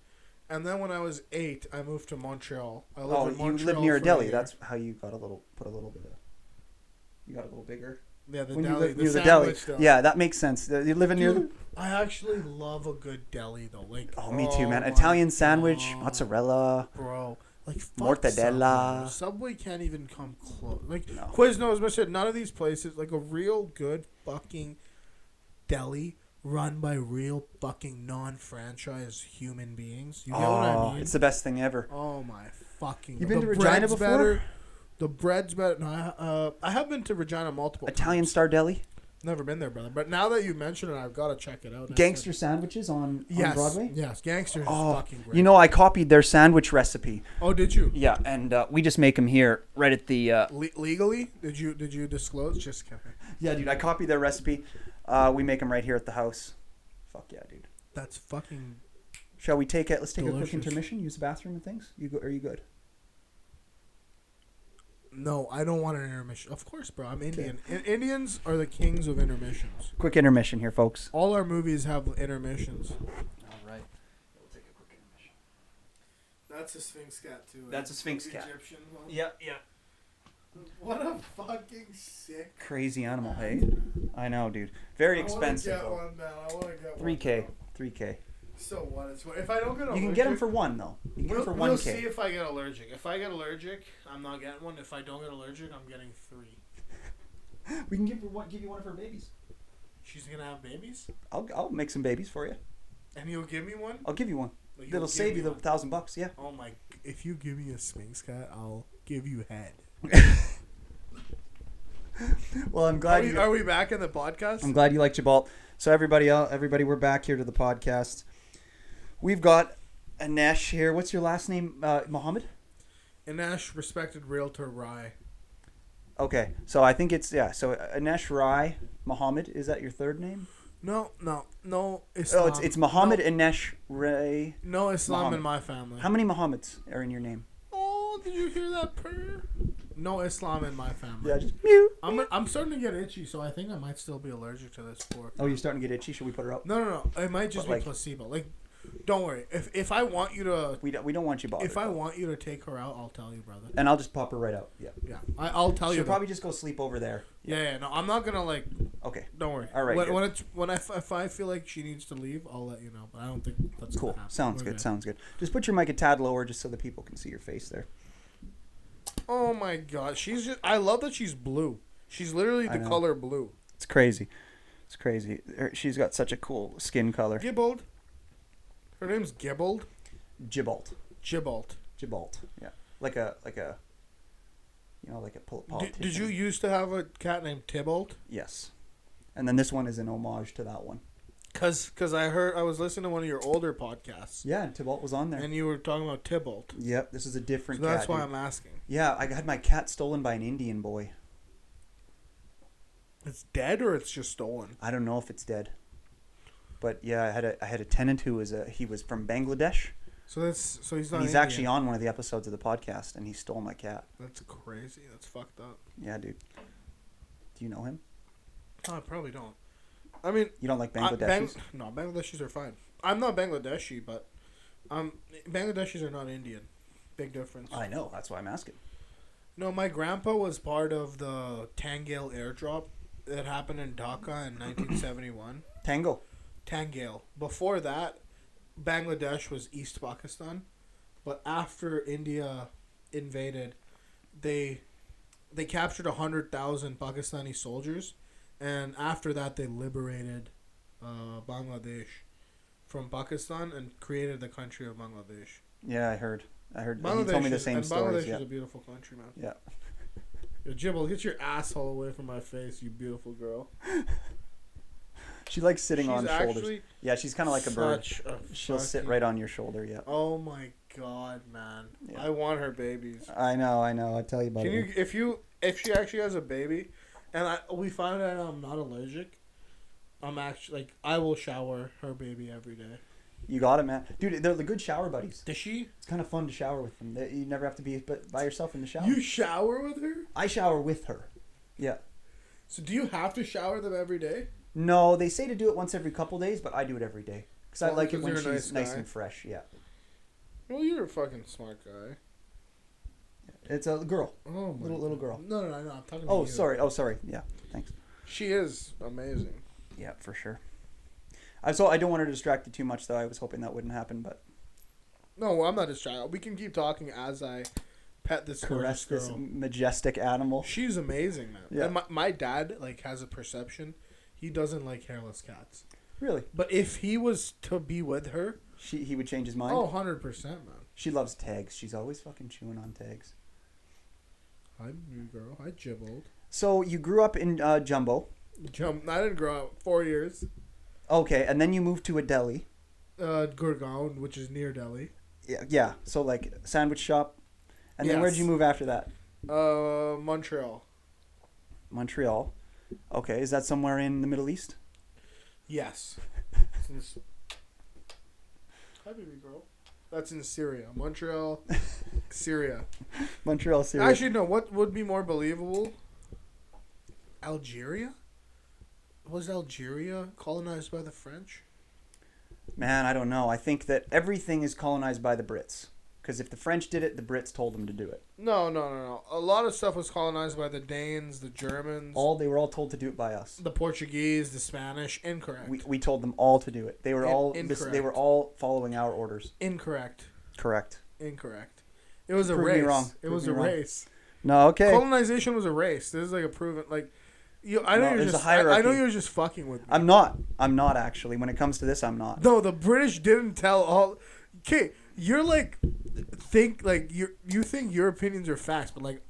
And then when I was 8, I moved to Montreal. I lived in Montreal. You lived near Delhi. That's how you got you got a little bigger. Yeah, when you lived near the Delhi. Yeah, that makes sense. You live near. I actually love a good deli though. Like, me too, man. Italian sandwich, mozzarella, bro. Like mortadella. Subway can't even come close. Like Quiznos, Mr. None of these places. Like a real good fucking deli run by real fucking non-franchise human beings. You know what I mean? It's the best thing ever. Oh my fucking. You've been to Regina before? The bread's better. No, I have been to Regina multiple Italian times. Star Deli? Never been there, brother. But now that you mention it, I've got to check it out. Gangster Sandwiches on Broadway. Yes, Gangsters is Oh, fucking great. you know, I copied their sandwich recipe. Oh, did you? Yeah, and we just make them here right at the. Legally? Did you disclose? Just kidding. Yeah, dude, I copied their recipe. We make them right here at the house. Fuck yeah, dude. That's fucking. Shall we take it? Let's take a delicious. quick intermission. Use the bathroom and things. Are you good? No, I don't want an intermission. Of course, bro. I'm Indian. Indians are the kings of intermissions. Quick intermission here, folks. All our movies have intermissions. All right. We'll take a quick intermission. That's a Sphinx cat, too. That's a Sphinx cat. Egyptian one. Yeah. What a fucking sick. Crazy animal, hey? I know, dude. Very expensive. I want to get one, man. I want to get 3K. one. 3K. So what? If I don't get You can get them for 1 though. You can get them for 1K. We'll see if I get allergic. If I get allergic, I'm not getting one. If I don't get allergic, I'm getting 3. We can give you one of her babies. She's gonna have babies. I'll make some babies for you. And you'll give me one. I'll give you one. Like, That'll save you the $1,000. Yeah. Oh my! If you give me a Sphinx cat, I'll give you head. Well, I'm glad. Are we back in the podcast? I'm glad you like Jabal. So everybody, we're back here to the podcast. We've got Inesh here. What's your last name? Mohammed? Inesh, respected realtor Rai. Okay, so I think it's So Inesh Rai Mohammed. Is that your third name? No. Oh, Islam. it's Mohammed Inesh Rai. No Islam Muhammad. in my family. How many Mohammeds are in your name? Oh, did you hear that purr? No Islam in my family. Yeah, just mew. I'm starting to get itchy, so I think I might still be allergic to this pork. Oh, you're starting to get itchy. Should we put her out? No. It might just be placebo. Like, don't worry. If I want you to, we don't want you bothered. if I want you to take her out, I'll tell you, brother. And I'll just pop her right out. Yeah. Yeah, I'll tell you. She'll probably just go sleep over there. Yeah. No, I'm not gonna like. Okay. Don't worry. All right. If I feel like she needs to leave, I'll let you know. But I don't think that's cool. Gonna happen. Sounds good. Sounds good. Just put your mic a tad lower, just so the people can see your face there. Oh my God, I love that she's blue. She's literally the color blue. It's crazy. It's crazy. She's got such a cool skin color. Gibbold. Her name's Gibbold. Gibbold. Gibbold. Yeah. Like a politician. Did you used to have a cat named Tybalt? Yes. And then this one is an homage to that one. Cause I was listening to one of your older podcasts. Yeah, and Tybalt was on there. And you were talking about Tybalt. Yep, this is a different cat. That's why dude. I'm asking. Yeah, I had my cat stolen by an Indian boy. It's dead or it's just stolen? I don't know if it's dead. But yeah, I had a tenant who was from Bangladesh. So he's not. He's actually on one of the episodes of the podcast, and he stole my cat. That's crazy. That's fucked up. Yeah, dude. Do you know him? No, I probably don't. I mean, you don't like Bangladeshis? No, Bangladeshis are fine. I'm not Bangladeshi, but Bangladeshis are not Indian. Big difference. I know. That's why I'm asking. No, my grandpa was part of the Tangale airdrop that happened in Dhaka in 1971. Tangale. Before that, Bangladesh was East Pakistan, but after India invaded, they captured 100,000 Pakistani soldiers. And after that, they liberated Bangladesh from Pakistan and created the country of Bangladesh. Yeah, I heard. Bangladesh, he told me the same stories. Bangladesh is a beautiful country, man. Yeah. Yo, Jibble, get your asshole away from my face, you beautiful girl. She likes sitting on shoulders. Yeah, she's kind of like a bird. She'll sit right on your shoulder. Yeah. Oh my God, man! Yeah. I want her babies. I know. I tell you about it. If she actually has a baby, and we find out I'm not allergic, I'm actually I will shower her baby every day. You got it, man. Dude, they're the good shower buddies. Does she? It's kind of fun to shower with them. You never have to be by yourself in the shower. You shower with her? I shower with her. Yeah. So do you have to shower them every day? No, they say to do it once every couple days, but I do it every day. Because I like it when she's nice and fresh, yeah. Well, you're a fucking smart guy. It's a girl. Oh, my little girl. No, I'm talking about you. Oh, sorry. Yeah, thanks. She is amazing. Yeah, for sure. I don't want her to distract you too much, though. I was hoping that wouldn't happen, but... No, I'm not distracted. We can keep talking as I pet this caress this majestic animal. She's amazing, man. Yeah. And my dad, has a perception. He doesn't like hairless cats. Really? But if he was to be with her... he would change his mind? Oh, 100%, man. She loves tags. She's always fucking chewing on tags. Hi, new girl. Hi, Jibbled. So, you grew up in Jumbo. Jump. I didn't grow up. 4 years. Okay, and then you moved to a deli. Gurgaon, which is near Delhi. Yeah. So like sandwich shop, and then where'd you Yes. move after that? Montreal. Montreal. Okay, is that somewhere in the Middle East? Yes. Hi, baby girl. That's in Syria. Montreal, Syria. Montreal, Syria. Actually, no. What would be more believable? Algeria? Was Algeria colonized by the French? Man, I don't know. I think that everything is colonized by the Brits. Because if the French did it, the Brits told them to do it. No. A lot of stuff was colonized by the Danes, the Germans. They were all told to do it by us. The Portuguese, the Spanish. Incorrect. We told them all to do it. They were they were all following our orders. Incorrect. Correct. Incorrect. It was a Prove race. me wrong. It was a race. No, okay. Colonization was a race. This is like a proven like. I know there's a hierarchy. I know you're just fucking with me. I'm not actually. When it comes to this, I'm not. No, the British didn't tell all. Okay, you're like, you think your opinions are facts, but like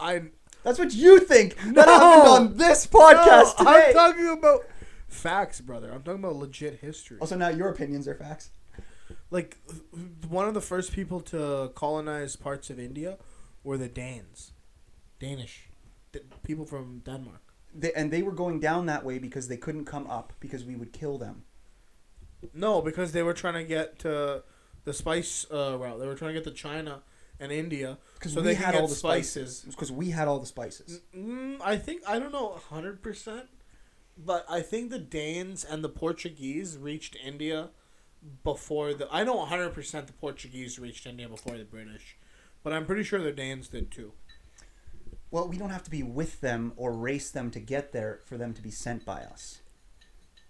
That's what you think. That happened on this podcast today. I'm talking about facts, brother. I'm talking about legit history. Also, now your opinions are facts. Like, one of the first people to colonize parts of India were the Danes, Danish, people from Denmark. They were going down that way because they couldn't come up because we would kill them. No, because they were trying to get to the spice route. They were trying to get to China and India so they had all the spices. Because we had all the spices. I don't know 100%, but I think the Danes and the Portuguese reached India before I know 100% the Portuguese reached India before the British, but I'm pretty sure the Danes did too. Well, we don't have to be with them or race them to get there for them to be sent by us.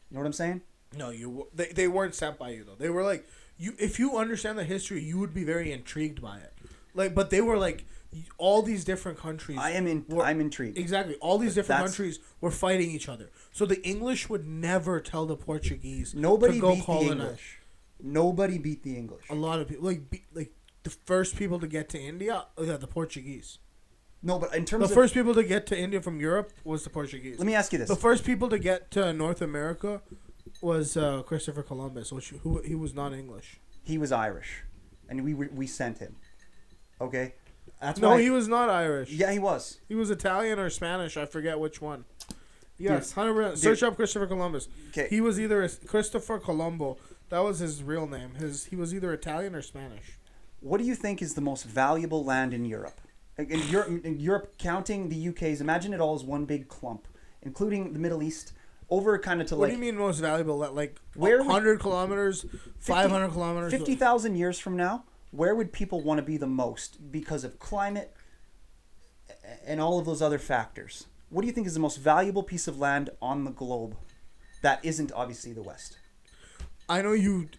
You know what I'm saying? No, they weren't sent by you though. They were like you. If you understand the history, you would be very intrigued by it. Like, but they were like all these different countries. I'm intrigued. Exactly, all these different countries were fighting each other. So the English would never tell the Portuguese to go colonize. The English. Nobody beat the English. A lot of people, like the first people to get to India, the Portuguese. No, but in terms of... The first people to get to India from Europe was the Portuguese. Let me ask you this. The first people to get to North America was Christopher Columbus, he was not English. He was Irish, and we sent him. Okay? That's no, he was not Irish. Yeah, he was. He was Italian or Spanish. I forget which one. Yes, 100%. Search up Christopher Columbus. Okay. He was either Christopher Colombo. That was his real name. He was either Italian or Spanish. What do you think is the most valuable land in Europe? In Europe, counting the UK's, imagine it all as one big clump, including the Middle East, over kind of to What do you mean most valuable? Like where 100 kilometers, 500 kilometers? 50,000 years from now, where would people want to be the most because of climate and all of those other factors? What do you think is the most valuable piece of land on the globe that isn't obviously the West? I know you,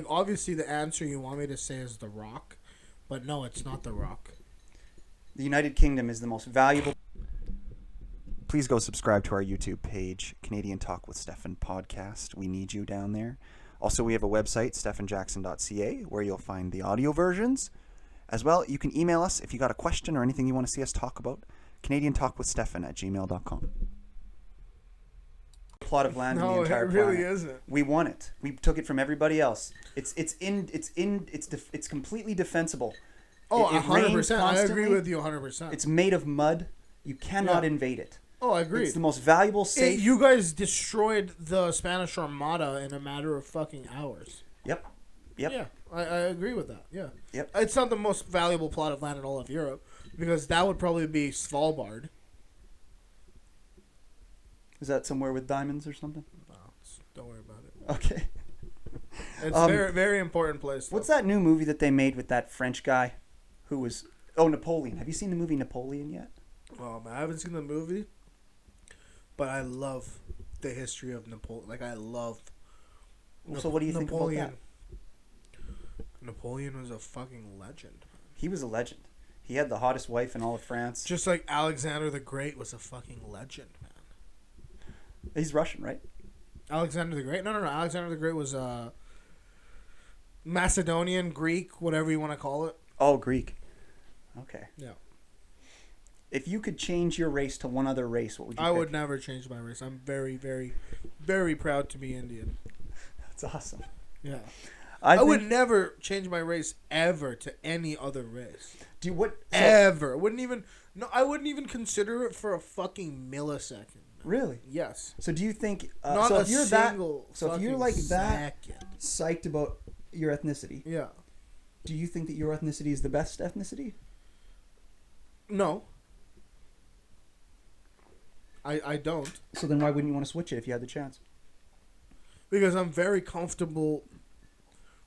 obviously the answer you want me to say is the Rock, but no, it's not the Rock. The United Kingdom is the most valuable. Please go subscribe to our YouTube page, Canadian Talk with Stephan podcast. We need you down there. Also, we have a website, Stephanjackson.ca, where you'll find the audio versions. As well, you can email us if you got a question or anything you want to see us talk about. CanadianTalkWithStephan@gmail.com. Plot of land in the entire planet. No, it really isn't. We won it. We took it from everybody else. It's completely defensible. Oh, 100%. I agree with you 100%. It's made of mud. You cannot invade it. Oh, I agree. It's the most valuable, safe... You guys destroyed the Spanish Armada in a matter of fucking hours. Yep. Yeah, I agree with that. Yeah. Yep. It's not the most valuable plot of land in all of Europe, because that would probably be Svalbard. Is that somewhere with diamonds or something? No, don't worry about it. Okay. It's a very, very important place. What's that new movie that they made with that French guy who was... Oh, Napoleon. Have you seen the movie Napoleon yet? Oh, man, I haven't seen the movie, but I love the history of Napoleon. Like, I love So what do you think about that? Napoleon was a fucking legend. He was a legend. He had the hottest wife in all of France. Just like Alexander the Great was a fucking legend, man. He's Russian, right? Alexander the Great? No. Alexander the Great was Macedonian, Greek, whatever you want to call it. Oh, Greek. Okay. Yeah. if you could change your race to one other race, what would you I pick? would never change my race. I'm very, very, very proud to be Indian. That's awesome. Yeah. I would think- never change my race ever to any other race. Do what? So, Ever. I wouldn't even consider it for a fucking millisecond. really? Yes. So do you think? Not so a if you're single so if you're fucking like that second. psyched about your ethnicity, Yeah. do you think that your ethnicity is the best ethnicity? No. I don't. So then why wouldn't you want to switch it if you had the chance? Because I'm very comfortable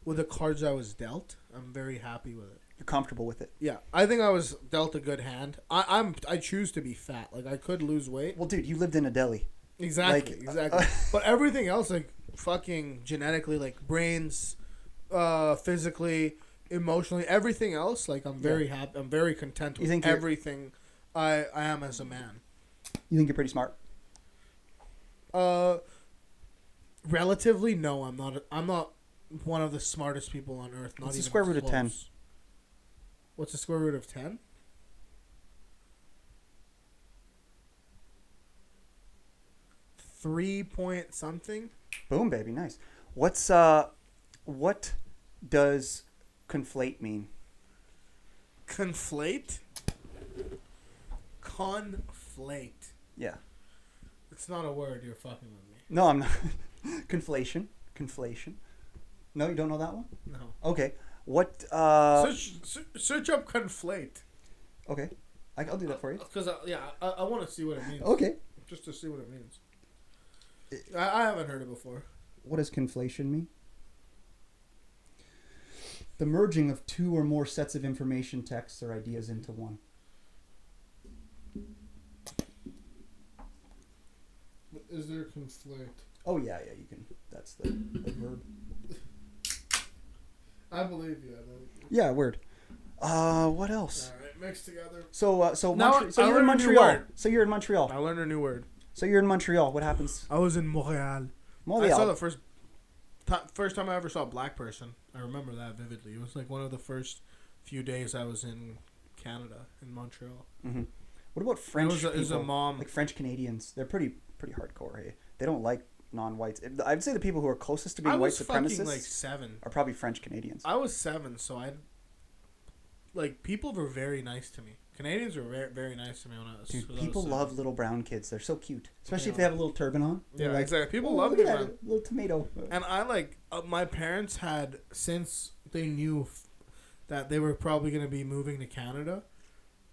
with the cards I was dealt. I'm very happy with it. You're comfortable with it. Yeah, I think I was dealt a good hand. I choose to be fat. Like I could lose weight. Well, dude, you lived in a deli. Exactly, Like, exactly. But everything else, like fucking genetically, like brains, physically, emotionally, everything else, like I'm very happy. I'm very content with everything I am as a man. You think you're pretty smart? Relatively, no, I'm not. I'm not one of the smartest people on earth. Not What's the even square root of 10? close. What's the square root of 10? 3 point something. Boom, baby, nice. What does conflate mean? Conflate? Conflate. Yeah. It's not a word. You're fucking with me. No, I'm not. Conflation. No, you don't know that one? No. Okay. What? Search up conflate. Okay. I'll do that for you. Because I want to see what it means. Okay. Just to see what it means. I haven't heard it before. What does conflation mean? The merging of two or more sets of information, texts, or ideas into one. Is there conflate? Oh yeah, you can. That's the verb. I believe you. Yeah, word. What else? All right, mixed together. So Now, so I you're in learned a new Montreal. word. So you're in Montreal. I learned a new word. So you're in Montreal. What happens? I was in Montreal. Montreal. I saw the first time I ever saw a black person. I remember that vividly. It was like one of the first few days I was in Canada, in Montreal. Mm-hmm. What about French people? It was a mom. Like French Canadians. They're pretty hardcore. Hey, they don't like non-whites. I'd say the people who are closest to being white supremacists like 7. are probably French Canadians. I was 7, so people were very nice to me. Canadians were very, very nice to me when I was. Dude, when I people was love little brown kids. They're so cute, especially if Yeah. they have a little turban on. They're Yeah, like, exactly. People "Oh, love look me, at man. that little tomato. And I my parents had, since they knew that they were probably going to be moving to Canada,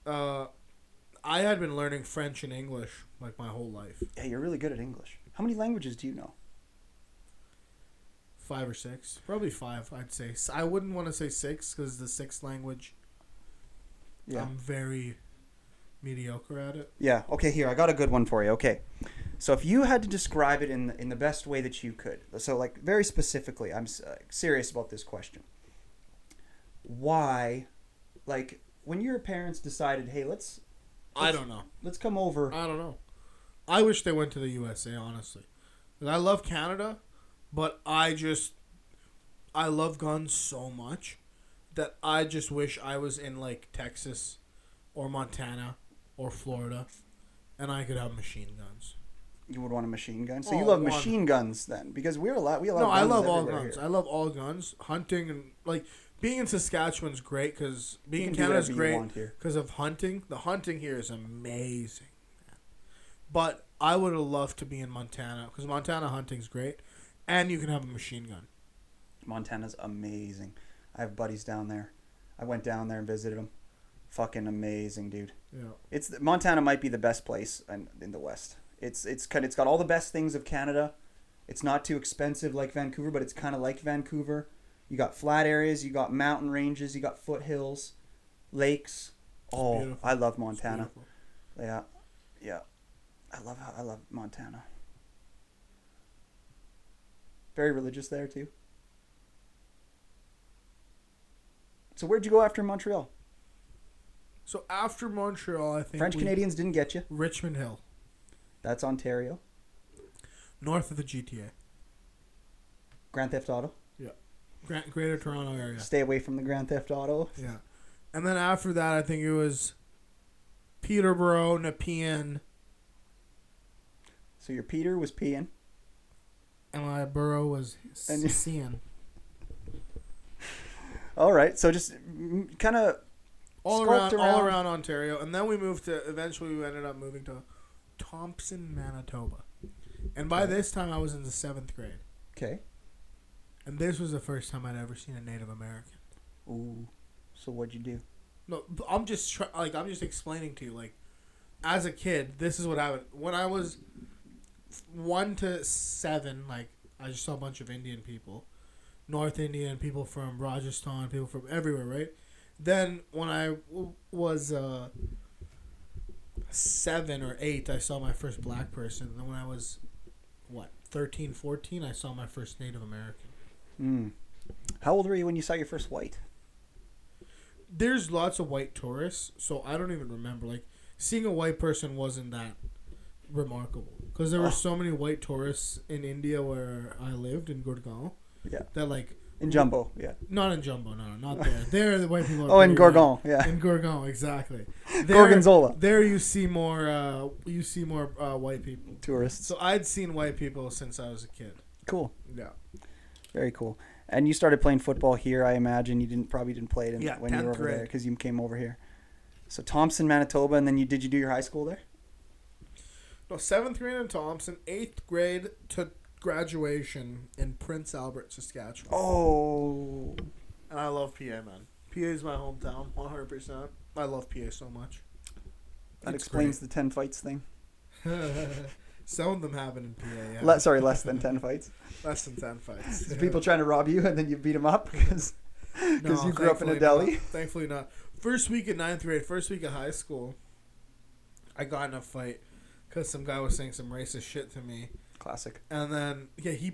I had been learning French and English like my whole life. Yeah, you're really good at English. How many languages do you know? 5 or 6, probably 5. I'd say. I wouldn't want to say 6 because the 6th language. Yeah. I'm very mediocre at it. Yeah. Okay. Here, I got a good one for you. Okay. So if you had to describe it in the best way that you could, so like very specifically, I'm serious about this question. Why, like, when your parents decided, hey, let's I don't know. let's come over. I don't know. I wish they went to the USA, honestly. Like, I love Canada, but I love guns so much that I just wish I was in, like, Texas or Montana or Florida and I could have machine guns. You would want a machine gun. So Oh, you love one. machine guns then, because we allow No, guns I love all everywhere guns. here. I love all guns. Hunting and, like, being in Saskatchewan's great because being You in can do Canada's whatever you great want here. because of hunting. The hunting here is amazing. But I would have loved to be in Montana because Montana hunting's great, and you can have a machine gun. Montana's amazing. I have buddies down there. I went down there and visited them. Fucking amazing, dude. Yeah. Montana might be the best place in the West. It's got all the best things of Canada. It's not too expensive like Vancouver, but it's kind of like Vancouver. You got flat areas, you got mountain ranges, you got foothills, lakes. Oh, beautiful. I love It's Montana. beautiful. Yeah. I love Montana. Very religious there too. So where'd you go after Montreal? So after Montreal, I think French Canadians didn't get you. Richmond Hill, That's Ontario. north of the GTA. Grand Theft Auto. Greater Toronto area. Stay away from the Grand Theft Auto. Yeah. And then after that, I think it was Peterborough, Nepean, So your Peter was peeing. and my borough was And- Cian. All right. So just kind of All Skulked around Ontario, and then we moved to. Eventually, we ended up moving to Thompson, Manitoba, and by this time, I was in the 7th grade, okay. and this was the first time I'd ever seen a Native American. Ooh. So what'd you do? No, I'm just I'm just explaining to you, like, as a kid, this is what happened when I was 1 to 7. Like, I just saw a bunch of Indian people, North Indian people from Rajasthan, people from everywhere, right? Then when I was 7 or 8, I saw my first black person. And then when I was 13, 14, I saw my first Native American. Hmm. How old were you when you saw your first white? There's lots of white tourists, so I don't even remember. Like, seeing a white person wasn't that remarkable because there were so many white tourists in India where I lived in Gurgaon. Yeah. That like In Jumbo, yeah. not in Jumbo, no, not there. There the white people. Are Oh, in pretty Gorgon, white. yeah. In Gurgaon, exactly. Gorgonzola. There you see more. White people. Tourists. So I'd seen white people since I was a kid. Cool. Yeah. Very cool. And you started playing football here, I imagine. You probably didn't play it when you were 10th over there grade. because you came over here. So Thompson, Manitoba, and then did you do your high school there? No, 7th grade in Thompson, 8th grade to graduation in Prince Albert, Saskatchewan. Oh. And I love PA, man. PA is my hometown, 100%. I love PA so much. That It's explains the 10 fights thing. Some of them happen in PA, yeah. Less than 10 fights. Less than 10 fights. So people trying to rob you and then you beat them up because No, you grew up in a thankfully deli? not. Thankfully not. First week in 9th grade, first week of high school, I got in a fight because some guy was saying some racist shit to me. Classic. And then,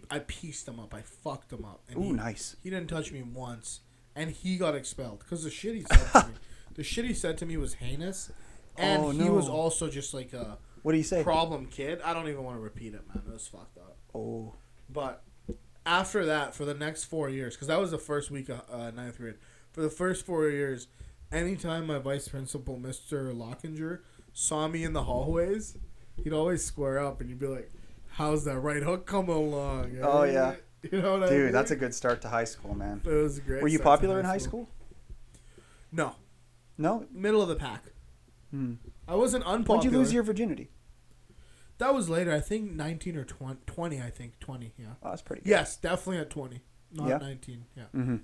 I pieced him up. I fucked him up. And Ooh, nice. He didn't touch me once. And he got expelled because the shit he said to me. The shit he said to me was heinous. And he was also just like a What do you say? problem kid. I don't even want to repeat it, man. It was fucked up. Oh. But after that, for the next 4 years, because that was the first week of 9th grade, for the first 4 years, anytime my vice principal, Mr. Lockinger, saw me in the hallways, he'd always square up and you'd be like, how's that right hook coming along? Oh, yeah. You know what I mean? Dude, that's a good start to high school, man. It was a great. Were you start to popular in high school? No. No? Middle of the pack. Hmm. I wasn't unpopular. When'd you lose your virginity? That was later. I think 19 or 20, I think. 20, yeah. Oh, that's pretty good. Yes, definitely at 20. Not Yeah? at 19, yeah. Mm-hmm.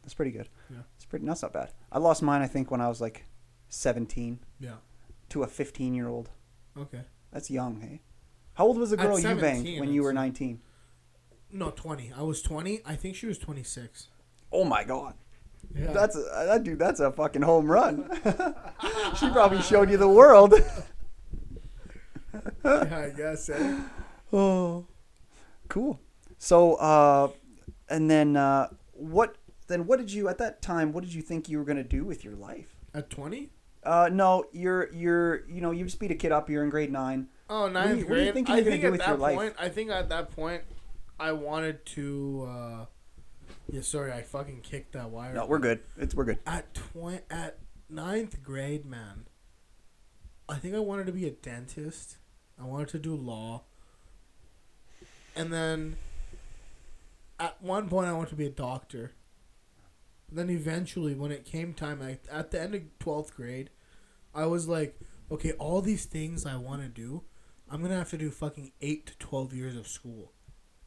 That's pretty good. Yeah. That's not bad. I lost mine, I think, when I was like 17 Yeah. to a 15-year-old. Okay. That's young, hey? How old was the At girl you 17, banged when you were it's- 19? No, 20. I was 20. I think she was 26. Oh, my God. Yeah. That's a fucking home run. She probably showed you the world. Yeah, I guess, eh? Oh, cool. So, and then what did you at that time? What did you think you were gonna do with your life? At 20? No, you just beat a kid up. You're in grade 9. Oh, What do ninth you grade. think you were gonna do with your life? I think at that point, I wanted to. Sorry, I fucking kicked that wire. No, we're good. We're good. At ninth grade, man. I think I wanted to be a dentist. I wanted to do law. And then, at one point, I wanted to be a doctor. Then eventually, when it came time, at the end of 12th grade, I was like, okay, all these things I want to do, I'm going to have to do fucking 8 to 12 years of school.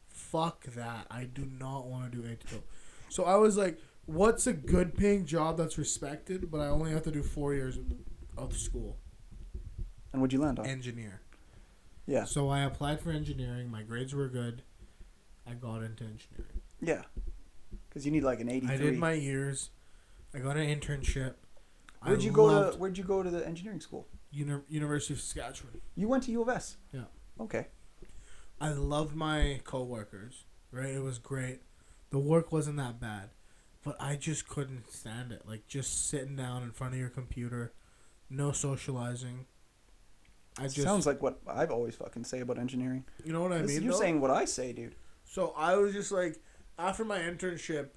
Fuck that. I do not want to do 8 to 12. So I was like, what's a good paying job that's respected, but I only have to do 4 years of school? And what'd you land on? Engineer. Yeah. So I applied for engineering. My grades were good. I got into engineering. Yeah. Because you need like an 83. I did my years. I got an internship. Where'd you go to the engineering school? University of Saskatchewan. You went to U of S. Yeah. Okay. I loved my coworkers. Right, it was great. The work wasn't that bad, but I just couldn't stand it. Like just sitting down in front of your computer, no socializing. Sounds like what I've always fucking say about engineering. You know what I mean? You're though? saying what I say, dude. So I was just like, after my internship,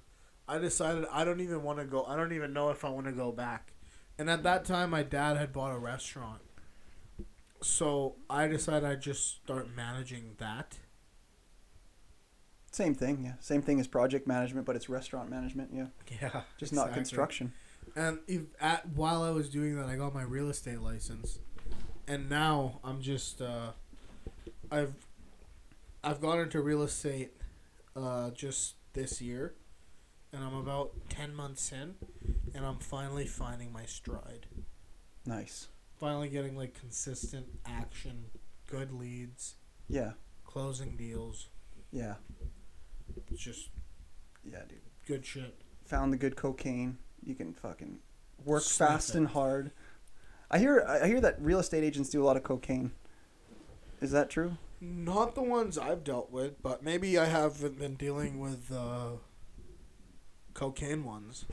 I decided I don't even want to go. I don't even know if I want to go back, And at that time, my dad had bought a restaurant. So I decided I'd just start managing that. Same thing, yeah. Same thing as project management, but it's restaurant management, yeah. Yeah. Just not construction. And while I was doing that, I got my real estate license. And now I'm just I've gone into real estate just this year, and I'm about 10 months in, and I'm finally finding my stride. Nice. Finally getting like consistent action, good leads. Yeah. Closing deals. Yeah. It's just dude. good shit. Found the good cocaine. You can fucking work Sniff fast it. and hard. I hear that real estate agents do a lot of cocaine. Is that true? Not the ones I've dealt with, but maybe I haven't been dealing with cocaine ones.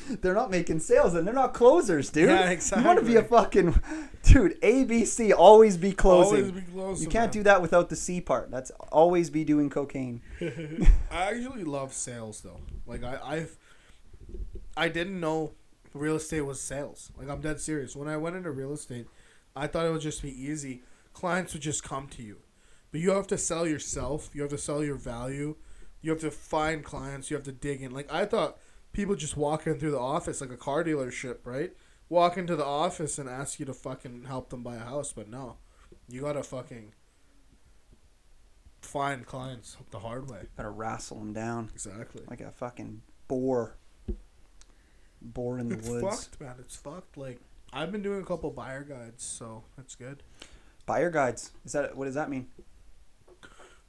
They're not making sales and they're not closers, dude. Yeah, exactly. You want to be a fucking dude. ABC, always be closing. Always be closing. You can't do that without the C part. That's always be doing cocaine. I actually love sales though. Like I didn't know real estate was sales. Like I'm dead serious. When I went into real estate, I thought it would just be easy. Clients would just come to you. But you have to sell yourself. You have to sell your value. You have to find clients. You have to dig in. Like I thought people just walk in through the office like a car dealership, right? Walk into the office and ask you to fucking help them buy a house. But no. You gotta fucking find clients the hard way. Gotta wrestle them down. Exactly. Like a fucking boar. Boar in the It's woods. fucked, man. It's fucked. Like, I've been doing a couple buyer guides, so that's good. Buyer guides. What does that mean?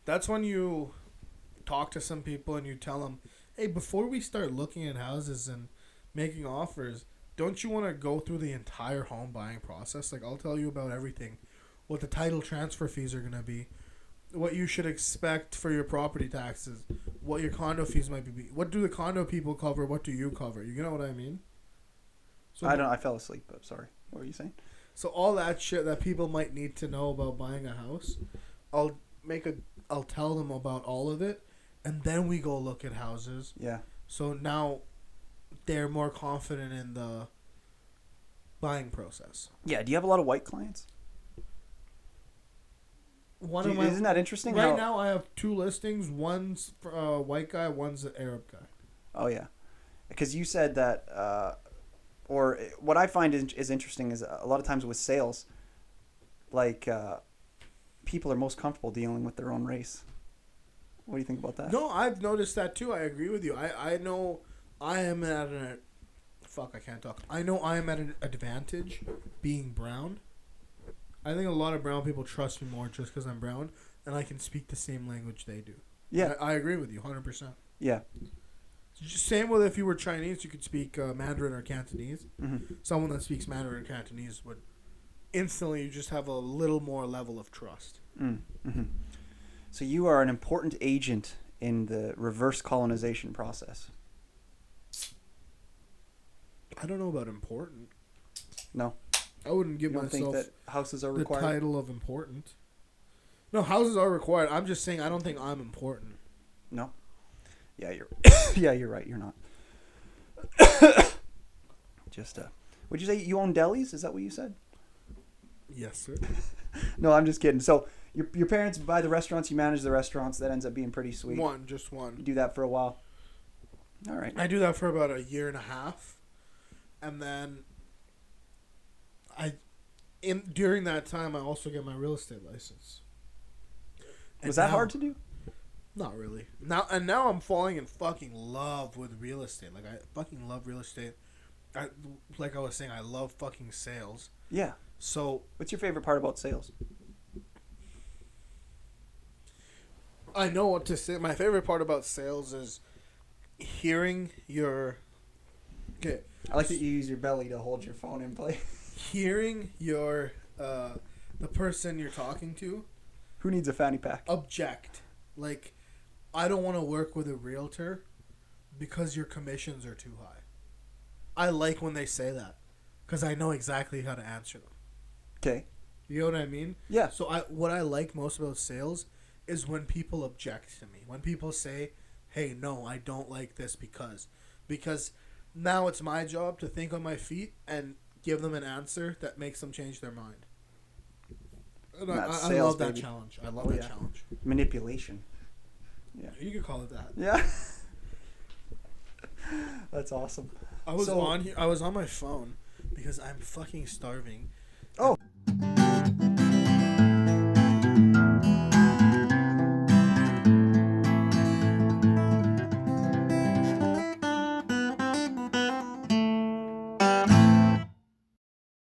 That's when you talk to some people and you tell them, hey, before we start looking at houses and making offers, don't you want to go through the entire home buying process? Like, I'll tell you about everything. What the title transfer fees are going to be. What you should expect for your property taxes. What your condo fees might be. What do the condo people cover? What do you cover? You know what I mean? So I fell asleep, but sorry. What were you saying? So all that shit that people might need to know about buying a house, I'll tell them about all of it, and then we go look at houses. Yeah. So now they're more confident in the buying process. Yeah. Do you have a lot of white clients? Isn't that interesting? Right now I have 2 listings. One's a white guy, one's an Arab guy. Oh yeah, because you said that. Or what I find is interesting is a lot of times with sales, like people are most comfortable dealing with their own race. What do you think about that? No, I've noticed that too. I agree with you. I know I am at an... Fuck, I can't talk. I know I am at an advantage being brown. I think a lot of brown people trust me more just because I'm brown and I can speak the same language they do. Yeah. I agree with you 100%. Yeah. Same with if you were Chinese, you could speak Mandarin or Cantonese. Mm-hmm. Someone that speaks Mandarin or Cantonese would instantly you just have a little more level of trust. Mm-hmm. So you are an important agent in the reverse colonization process. I don't know about important. No. I wouldn't give You don't myself think that houses are the required? title of important. No, houses are required. I'm just saying I don't think I'm important. No. Yeah, you're. Yeah, you're right. You're not. Just would you say you own delis? Is that what you said? Yes, sir. No, I'm just kidding. So your parents buy the restaurants, you manage the restaurants. That ends up being pretty sweet. Just one. You do that for a while. All right. I do that for about a year and a half, and then during that time I also get my real estate license. Was that hard to do? Not really. Now I'm falling in fucking love with real estate. Like I fucking love real estate. Like I was saying, I love fucking sales. Yeah. So what's your favorite part about sales? I know what to say. My favorite part about sales is hearing your... Okay. I like that you use your belly to hold your phone in place. Hearing your... the person you're talking to... Who needs a fanny pack? Object. Like, I don't want to work with a realtor because your commissions are too high. I like when they say that because I know exactly how to answer them. Okay. You know what I mean? Yeah. So what I like most about sales is when people object to me. When people say, hey, no, I don't like this because now it's my job to think on my feet and give them an answer that makes them change their mind. And I sales, love that baby. challenge. I love that challenge. Manipulation. Yeah. You could call it that. Yeah. That's awesome. I was on my phone because I'm fucking starving,